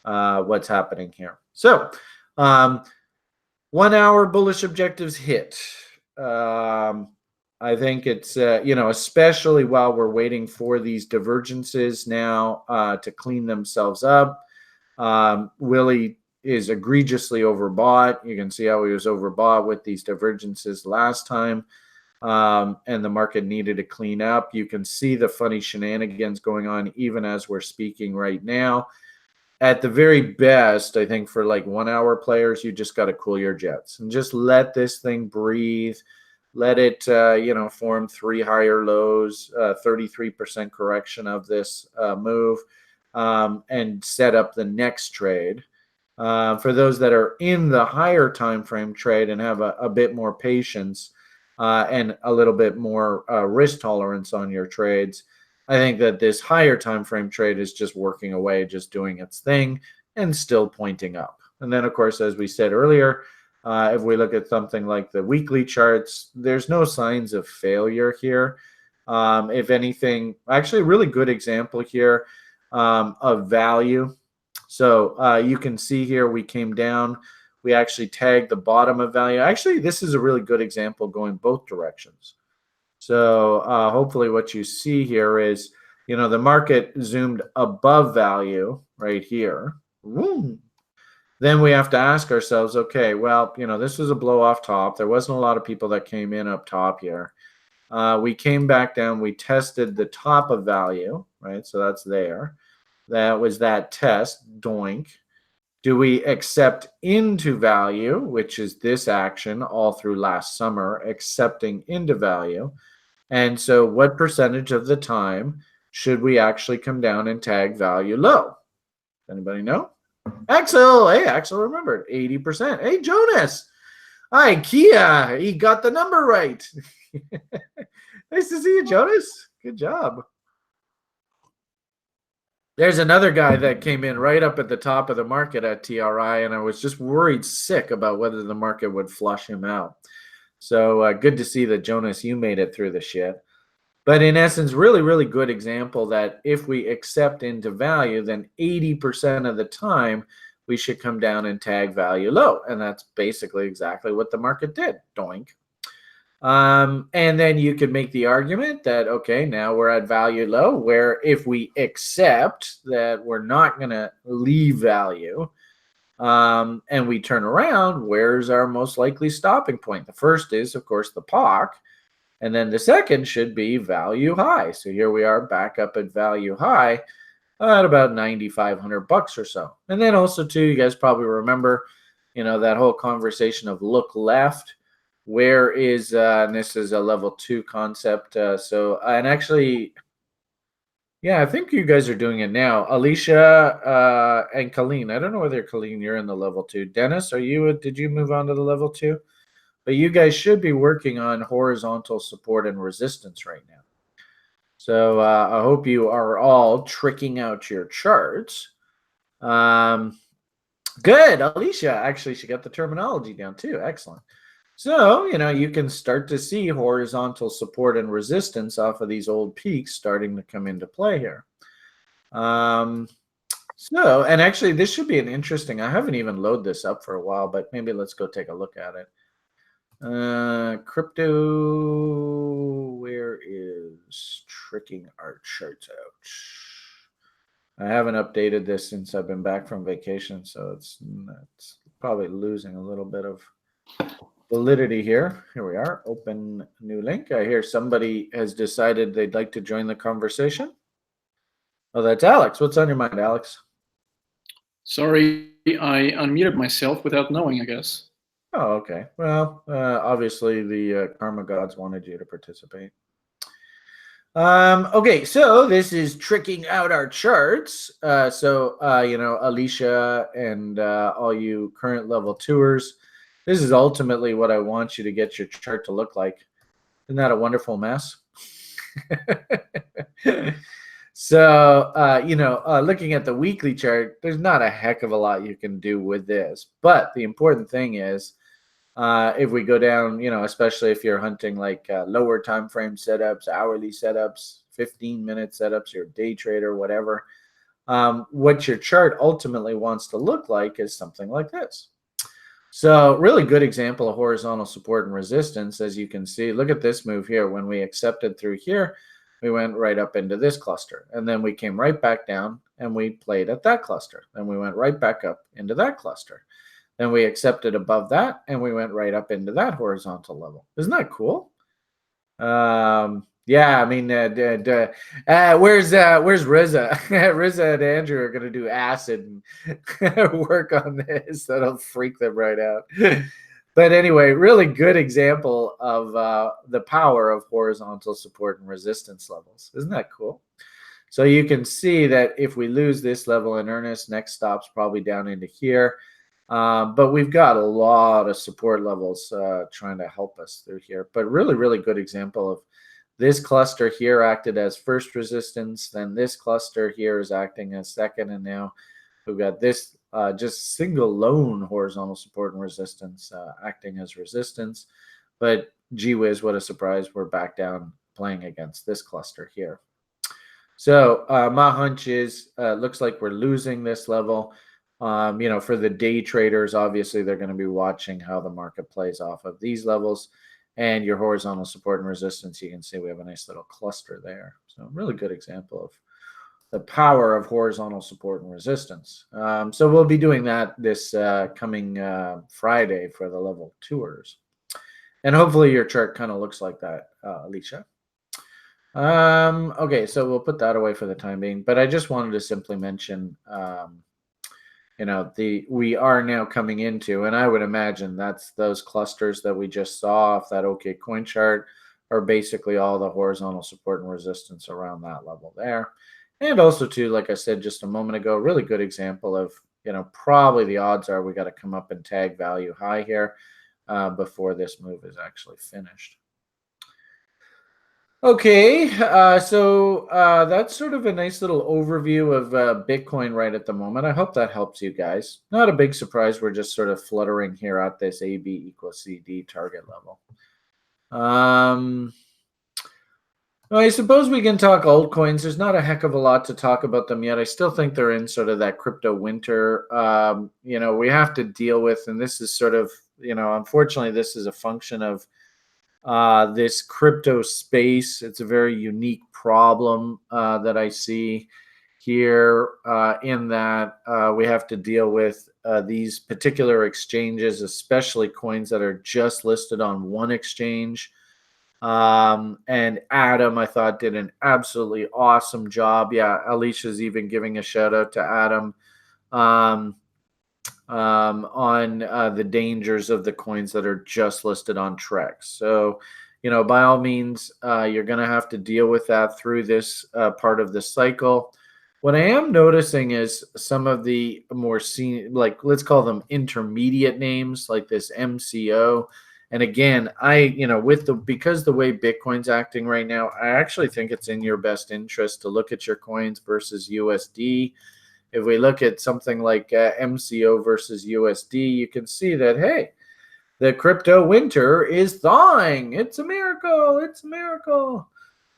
what's happening here. So 1 hour bullish objectives hit. I think it's, especially while we're waiting for these divergences now to clean themselves up. Willie is egregiously overbought. You can see how he was overbought with these divergences last time. And the market needed to clean up. You can see the funny shenanigans going on even as we're speaking right now. At the very best, I think for like 1 hour players, you just got to cool your jets and just let this thing breathe. Let it, form 3 higher lows, 33% correction of this move, and set up the next trade. For those that are in the higher time frame trade and have a bit more patience and a little bit more risk tolerance on your trades, I think that this higher time frame trade is just working away, just doing its thing and still pointing up. And then, of course, as we said earlier, if we look at something like the weekly charts, there's no signs of failure here. If anything, actually a really good example here of value. So you can see here we came down. We actually tagged the bottom of value. Actually, this is a really good example going both directions. So hopefully what you see here is, the market zoomed above value right here. Woo. Then we have to ask ourselves, okay, well, this was a blow off top. There wasn't a lot of people that came in up top here. We came back down. We tested the top of value, right? So that's there. That was that test, doink. Do we accept into value, which is this action all through last summer, accepting into value? And so what percentage of the time should we actually come down and tag value low? Anybody know? Axel, hey, Axel remembered, 80%. Hey, Jonas. Hi, Kia, he got the number right. Nice to see you, Jonas. Good job. There's another guy that came in right up at the top of the market at TRI, and I was just worried sick about whether the market would flush him out. So good to see that, Jonas, you made it through the shit. But in essence, really, really good example that if we accept into value, then 80% of the time we should come down and tag value low. And that's basically exactly what the market did. Doink. And then you could make the argument that, okay, now we're at value low, where if we accept that we're not going to leave value, and we turn around, where's our most likely stopping point? The first is, of course, the POC. And then the second should be value high. So here we are back up at value high at about $9,500 or so. And then also too, you guys probably remember, that whole conversation of look left. Where is, and this is a level 2 concept. And actually, yeah, I think you guys are doing it now. Alicia and Colleen. I don't know whether Colleen, you're in the level 2. Dennis, did you move on to the level 2? But you guys should be working on horizontal support and resistance right now. So I hope you are all tricking out your charts. Good, Alicia. Actually, she got the terminology down too. Excellent. So, you can start to see horizontal support and resistance off of these old peaks starting to come into play here. And actually, this should be an interesting, I haven't even loaded this up for a while, but maybe let's go take a look at it. Crypto, where is tricking our charts out? I haven't updated this since I've been back from vacation, so it's probably losing a little bit of validity here. Here we are. Open new link. I hear somebody has decided they'd like to join the conversation. Oh, that's Alex. What's on your mind, Alex? Sorry, I unmuted myself without knowing, I guess. Oh, okay. Well, obviously the karma gods wanted you to participate. Okay, so this is tricking out our charts. Alicia and all you current level 2ers, this is ultimately what I want you to get your chart to look like. Isn't that a wonderful mess? So, looking at the weekly chart, there's not a heck of a lot you can do with this. But the important thing is, if we go down, especially if you're hunting like lower time frame setups, hourly setups, 15-minute setups, your day trader, whatever, what your chart ultimately wants to look like is something like this. So really good example of horizontal support and resistance. As you can see, look at this move here. When we accepted through here, we went right up into this cluster. And then we came right back down and we played at that cluster. Then we went right back up into that cluster. Then we accepted above that and we went right up into that horizontal level. Isn't that cool? Yeah, I mean, where's Riza? Riza and Andrew are going to do acid and work on this. That'll freak them right out. But anyway, really good example of the power of horizontal support and resistance levels. Isn't that cool? So you can see that if we lose this level in earnest, next stop's probably down into here. But we've got a lot of support levels trying to help us through here. But really, really good example of this cluster here acted as first resistance. Then this cluster here is acting as second. And now we've got this just single lone horizontal support and resistance acting as resistance. But gee whiz, what a surprise. We're back down playing against this cluster here. So my hunch is looks like we're losing this level. For the day traders, obviously they're going to be watching how the market plays off of these levels. And your horizontal support and resistance, you can see we have a nice little cluster there. So really good example of the power of horizontal support and resistance. So we'll be doing that this coming Friday for the level 2ers. And hopefully your chart kind of looks like that, Alicia. Okay, so we'll put that away for the time being. But I just wanted to simply mention we are now coming into, and I would imagine that's those clusters that we just saw off that OKCoin chart are basically all the horizontal support and resistance around that level there. And also too, like I said just a moment ago, really good example of, probably the odds are we got to come up and tag value high here before this move is actually finished. Okay, so that's sort of a nice little overview of Bitcoin right at the moment. I hope that helps you guys. Not a big surprise. We're just sort of fluttering here at this AB equals CD target level. Well, I suppose we can talk altcoins. There's not a heck of a lot to talk about them yet. I still think they're in sort of that crypto winter. We have to deal with, and this is sort of, unfortunately, this is a function of this crypto space. It's a very unique problem that I see here in that we have to deal with these particular exchanges, especially coins that are just listed on one exchange. And Adam, I thought, did an absolutely awesome job. Yeah, Alicia's even giving a shout out to Adam on the dangers of the coins that are just listed on Trex. So, by all means, you're going to have to deal with that through this part of the cycle. What I am noticing is some of the more let's call them intermediate names, like this MCO. And again, because the way Bitcoin's acting right now, I actually think it's in your best interest to look at your coins versus USD. If we look at something like MCO versus USD, you can see that, hey, the crypto winter is thawing. It's a miracle. It's a miracle.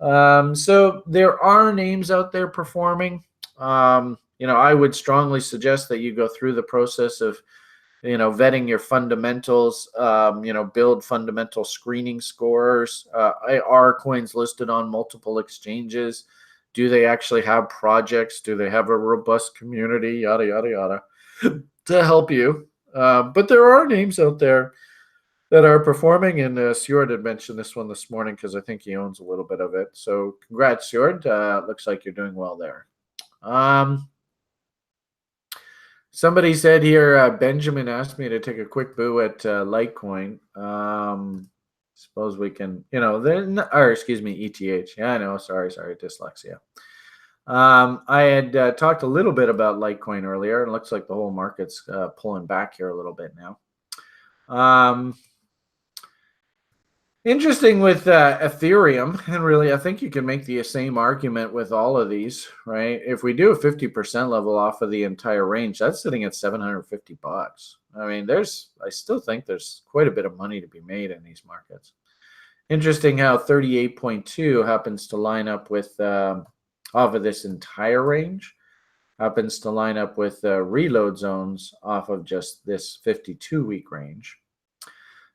So there are names out there performing. I would strongly suggest that you go through the process of vetting your fundamentals, build fundamental screening scores. Are coins listed on multiple exchanges? Do they actually have projects? Do they have a robust community? Yada, yada, yada, to help you. But there are names out there that are performing, and Stuart had mentioned this one this morning because I think he owns a little bit of it. So congrats, Stuart. Looks like you're doing well there. Somebody said here, Benjamin asked me to take a quick boo at Litecoin. Suppose we can, excuse me, ETH. Yeah, I know. Sorry, dyslexia. I had talked a little bit about Litecoin earlier, and it looks like the whole market's pulling back here a little bit now. Interesting with Ethereum, and really, I think you can make the same argument with all of these, right? If we do a 50% level off of the entire range, that's sitting at $750. I mean, I still think there's quite a bit of money to be made in these markets. Interesting how 38.2 happens to line up with, off of this entire range, happens to line up with reload zones off of just this 52-week range.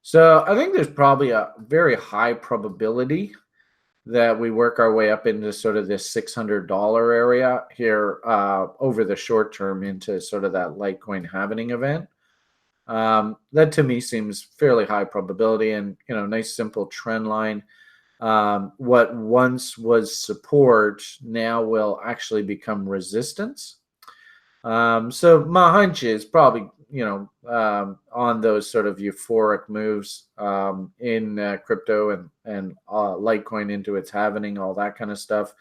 So I think there's probably a very high probability that we work our way up into sort of this $600 area here over the short term into sort of that Litecoin halving event. That to me seems fairly high probability, and nice simple trend line. What once was support now will actually become resistance. So my hunch is probably on those sort of euphoric moves in crypto and Litecoin into its halving, all that kind of stuff.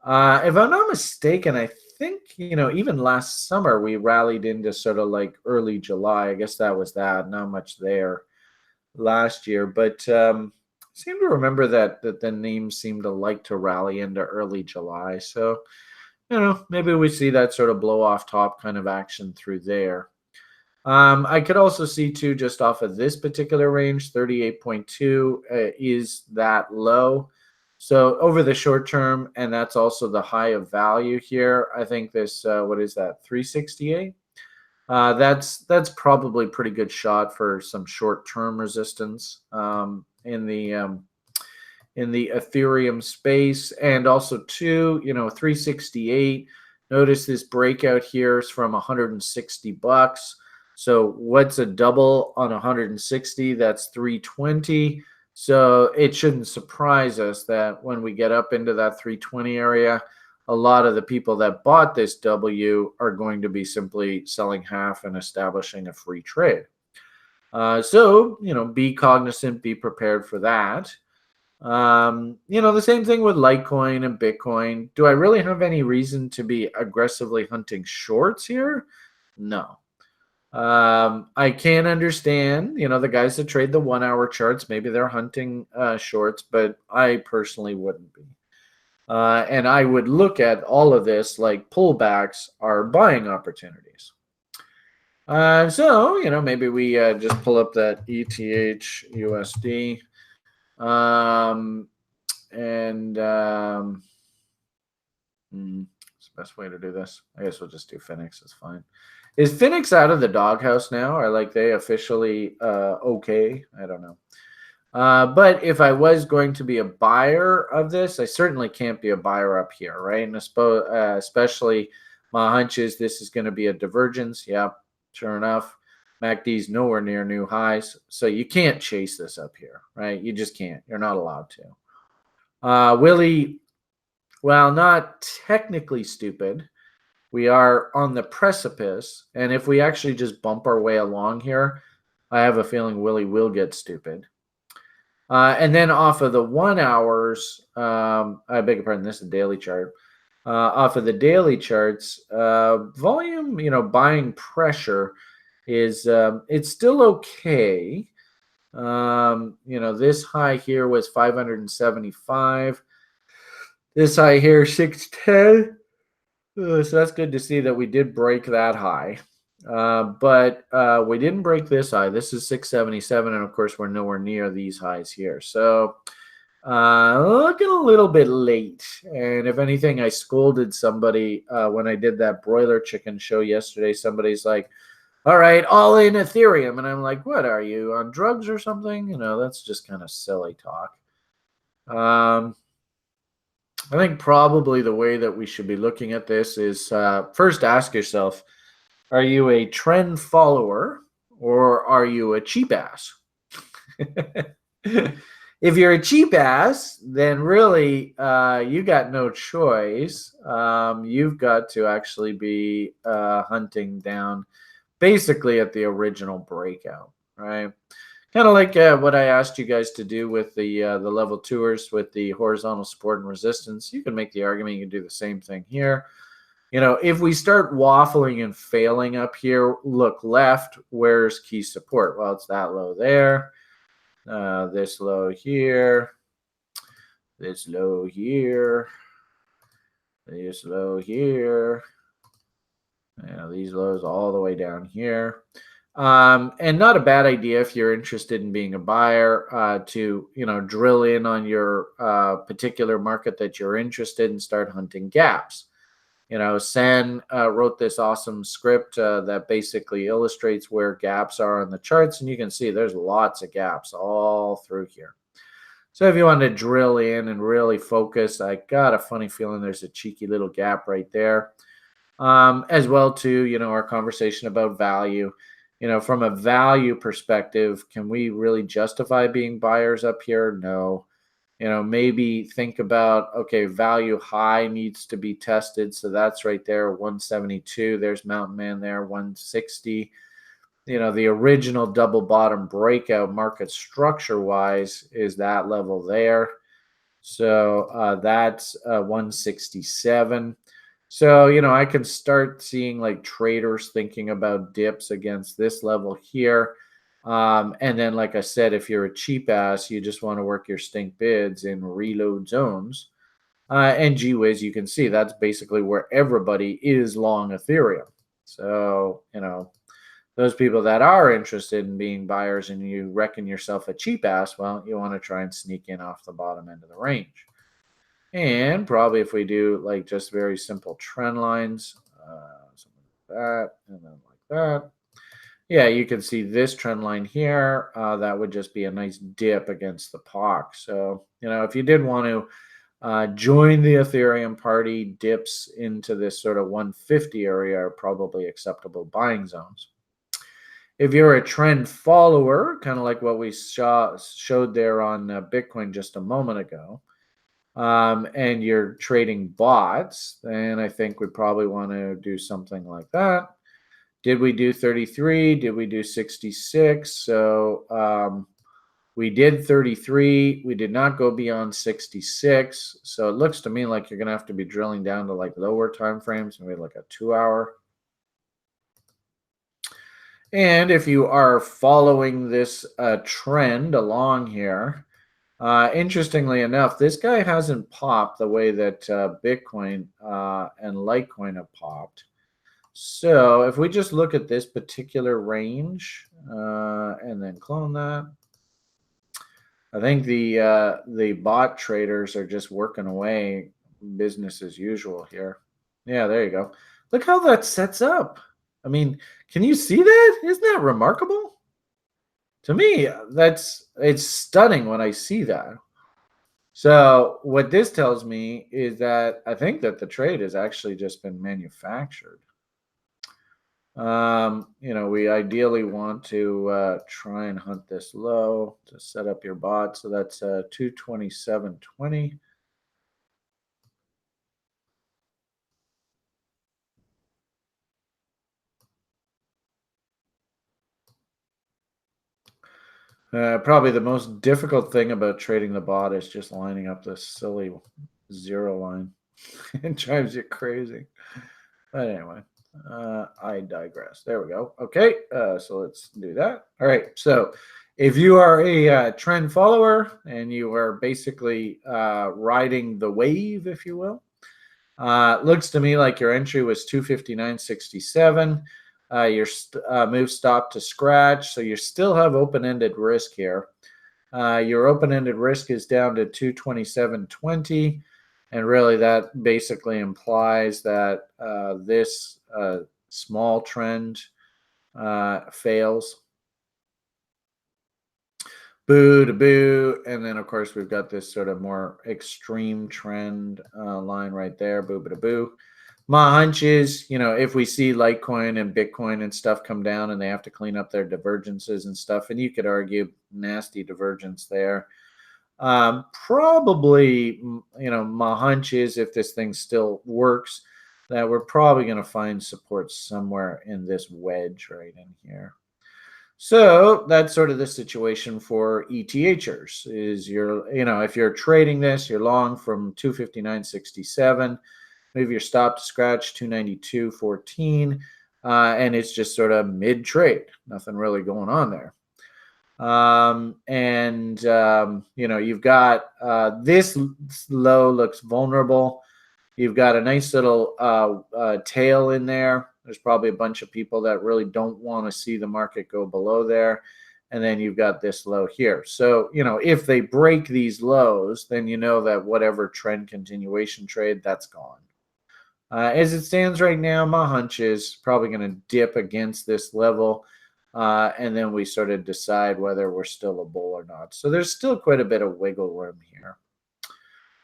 If I'm not mistaken, I think even last summer we rallied into sort of like early July. I guess that was that. Not much there last year, but I seem to remember that the names seem to like to rally into early July. So maybe we see that sort of blow off top kind of action through there. I could also see too, just off of this particular range, 38.2 is that low. So over the short term, and that's also the high of value here. I think this, what is that, 368? That's probably pretty good shot for some short-term resistance in the Ethereum space. And also too, 368. Notice this breakout here is from $160. So what's a double on 160? That's 320. So it shouldn't surprise us that when we get up into that 320 area, a lot of the people that bought this W are going to be simply selling half and establishing a free trade. So, be cognizant, be prepared for that. The same thing with Litecoin and Bitcoin. Do I really have any reason to be aggressively hunting shorts here? No. I can understand, the guys that trade the 1 hour charts, maybe they're hunting shorts, but I personally wouldn't be. And I would look at all of this like pullbacks are buying opportunities. So, maybe we just pull up that ETH USD. It's the best way to do this. I guess we'll just do Phoenix. It's fine. Is Phoenix out of the doghouse now? Are like they officially okay? I don't know. But if I was going to be a buyer of this, I certainly can't be a buyer up here, right? And especially my hunch is this is going to be a divergence. Yeah, sure enough. MACD's nowhere near new highs. So you can't chase this up here, right? You just can't. You're not allowed to. Willie, well, not technically stupid. We are on the precipice. And if we actually just bump our way along here, I have a feeling Willie will get stupid. And then off of the 1 hours, I beg your pardon, this is a daily chart. Off of the daily charts, volume, buying pressure is it's still okay. This high here was 575. This high here, 610. So that's good to see that we did break that high. But we didn't break this high. This is 677, and of course we're nowhere near these highs here. So looking a little bit late. And if anything, I scolded somebody when I did that broiler chicken show yesterday. Somebody's like, all right, all in Ethereum. And I'm like, what, are you on drugs or something? That's just kind of silly talk. I think probably the way that we should be looking at this is first ask yourself, are you a trend follower or are you a cheap ass? If you're a cheap ass, then really you got no choice. You've got to actually be hunting down basically at the original breakout, right? Kind of like what I asked you guys to do with the level tours with the horizontal support and resistance. You can make the argument you can do the same thing here. If we start waffling and failing up here, look left, where's key support? Well, it's that low there, this low here, this low here, this low here, these lows all the way down here. And not a bad idea if you're interested in being a buyer to, drill in on your particular market that you're interested in, start hunting gaps. Sen wrote this awesome script that basically illustrates where gaps are on the charts. And you can see there's lots of gaps all through here. So if you want to drill in and really focus, I got a funny feeling there's a cheeky little gap right there. As well, too, our conversation about value. From a value perspective, can we really justify being buyers up here? No. Maybe think about, okay, value high needs to be tested. So that's right there, 172. There's Mountain Man there, 160. The original double bottom breakout market structure wise is that level there. So that's 167. So, I can start seeing like traders thinking about dips against this level here. And then, like I said, if you're a cheap ass, you just want to work your stink bids in reload zones. And gee whiz, you can see that's basically where everybody is long Ethereum. So, those people that are interested in being buyers and you reckon yourself a cheap ass, well, you want to try and sneak in off the bottom end of the range. And probably if we do like just very simple trend lines, something like that, and then like that. Yeah, you can see this trend line here. That would just be a nice dip against the POC. So, if you did want to join the Ethereum party, dips into this sort of 150 area are probably acceptable buying zones. If you're a trend follower, kind of like what we showed there on Bitcoin just a moment ago, and you're trading bots, then I think we probably want to do something like that. Did we do 33? Did we do 66? So we did 33. We did not go beyond 66. So it looks to me like you're going to have to be drilling down to like lower time frames, maybe like a 2 hour. And if you are following this trend along here, interestingly enough, this guy hasn't popped the way that Bitcoin and Litecoin have popped. So if we just look at this particular range and then clone that, I think the bot traders are just working away business as usual here. Yeah, there you go. Look how that sets up. I mean, can you see that? Isn't that remarkable? To me, it's stunning when I see that. So what this tells me is that I think that the trade has actually just been manufactured. We ideally want to try and hunt this low to set up your bot. So that's 227.20. Probably the most difficult thing about trading the bot is just lining up this silly zero line. It drives you crazy. But anyway, I digress. There we go. Okay, so let's do that. All right, so if you are a trend follower and you are basically riding the wave, if you will, looks to me like your entry was 259.67. Your move stopped to scratch, so you still have open-ended risk here. Your open-ended risk is down to 227.20, and really that basically implies that this small trend fails. Boo to boo, and then of course we've got this sort of more extreme trend line right there. Boo to boo. My hunch is, if we see Litecoin and Bitcoin and stuff come down and they have to clean up their divergences and stuff, and you could argue nasty divergence there. Probably, my hunch is if this thing still works, that we're probably going to find support somewhere in this wedge right in here. So that's sort of the situation for ETHers is if you're trading this, you're long from 259.67. Move your stop to scratch 292.14, and it's just sort of mid trade. Nothing really going on there. You've got this low looks vulnerable. You've got a nice little tail in there. There's probably a bunch of people that really don't want to see the market go below there. And then you've got this low here. So, if they break these lows, then you know that whatever trend continuation trade, that's gone. As it stands right now, my hunch is probably going to dip against this level. And then we sort of decide whether we're still a bull or not. So there's still quite a bit of wiggle room here.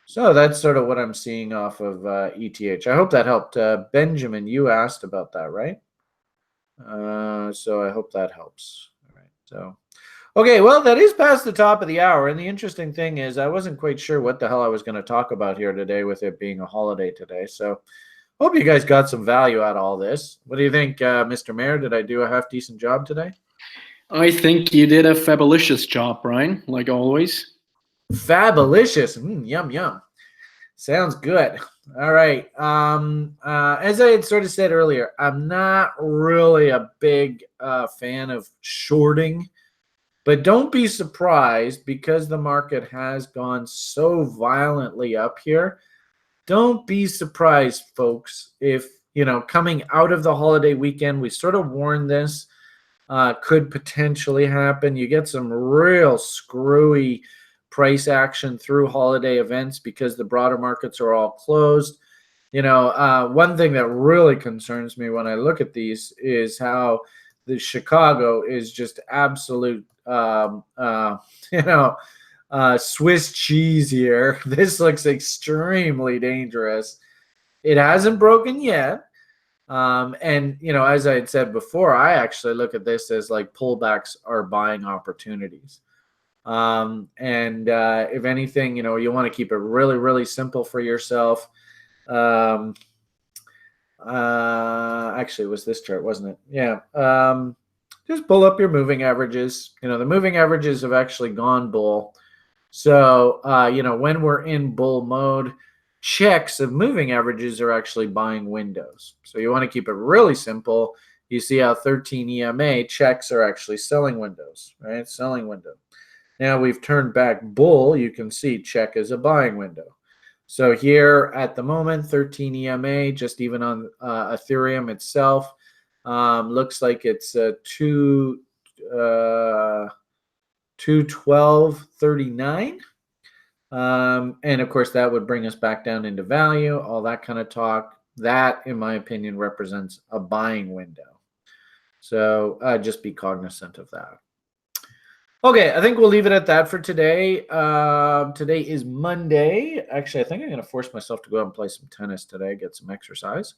So that's sort of what I'm seeing off of ETH. I hope that helped. Benjamin, you asked about that, right? So I hope that helps. All right. So, okay, well, that is past the top of the hour. And the interesting thing is I wasn't quite sure what the hell I was going to talk about here today with it being a holiday today. So hope you guys got some value out of all this. What do you think, Mr. Mayor? Did I do a half-decent job today? I think you did a fabulous job, Brian, like always. Fabulous. Yum, yum. Sounds good. All right. As I had sort of said earlier, I'm not really a big fan of shorting, but don't be surprised because the market has gone so violently up here. Don't be surprised, folks, if, coming out of the holiday weekend, we sort of warned this could potentially happen. You get some real screwy price action through holiday events because the broader markets are all closed. One thing that really concerns me when I look at these is how the Chicago is just absolute, Swiss cheese here. This looks extremely dangerous. It hasn't broken yet. As I had said before, I actually look at this as like pullbacks are buying opportunities. If anything, you want to keep it really, really simple for yourself. Actually, it was this chart, wasn't it? Yeah. Just pull up your moving averages. The moving averages have actually gone bull. So, when we're in bull mode, checks of moving averages are actually buying windows. So you want to keep it really simple. you see how 13 EMA checks are actually selling windows, right? Selling window. Now we've turned back bull. You can see check is a buying window. So here at the moment, 13 EMA, just even on Ethereum itself, looks like it's 212.39. And of course, that would bring us back down into value, all that kind of talk. That, in my opinion, represents a buying window. So just be cognizant of that. Okay, I think we'll leave it at that for today. Today is Monday. Actually, I think I'm going to force myself to go out and play some tennis today, get some exercise.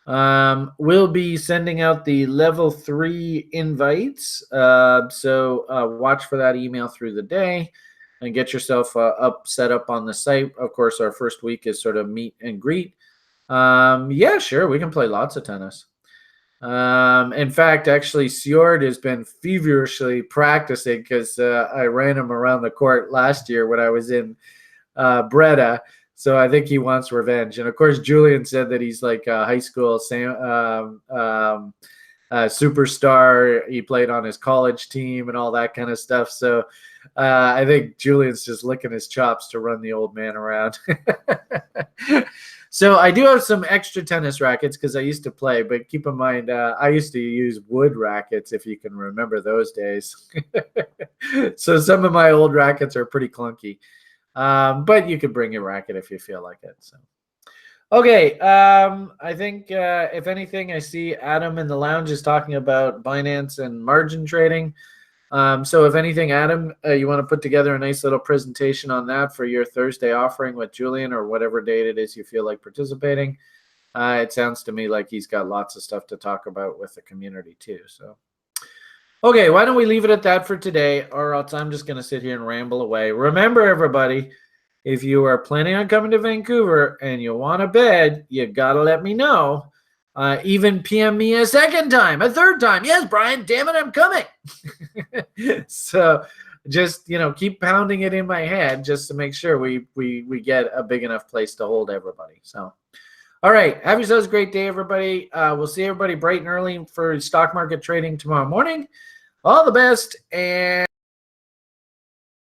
We'll be sending out the level 3 invites. So watch for that email through the day and get yourself set up on the site. Of course, our first week is sort of meet and greet. Yeah, sure, we can play lots of tennis. In fact, actually, Sjord has been feverishly practicing because I ran him around the court last year when I was in Breda. So I think he wants revenge. And of course, Julian said that he's like a high school superstar. He played on his college team and all that kind of stuff. So I think Julian's just licking his chops to run the old man around. So I do have some extra tennis rackets because I used to play, but keep in mind, I used to use wood rackets, if you can remember those days. So some of my old rackets are pretty clunky, but you could bring your racket if you feel like it. So, okay, I think if anything, I see Adam in the lounge is talking about Binance and margin trading. So if anything, Adam, you want to put together a nice little presentation on that for your Thursday offering with Julian or whatever date it is you feel like participating. It sounds to me like he's got lots of stuff to talk about with the community too. So, okay, why don't we leave it at that for today, or else I'm just going to sit here and ramble away. Remember, everybody, if you are planning on coming to Vancouver and you want a bed, you got to let me know. Even PM me a second time, a third time. Yes, Brian, damn it, I'm coming. So just, keep pounding it in my head just to make sure we get a big enough place to hold everybody. So, all right. Have yourselves a great day, everybody. We'll see everybody bright and early for stock market trading tomorrow morning. All the best. And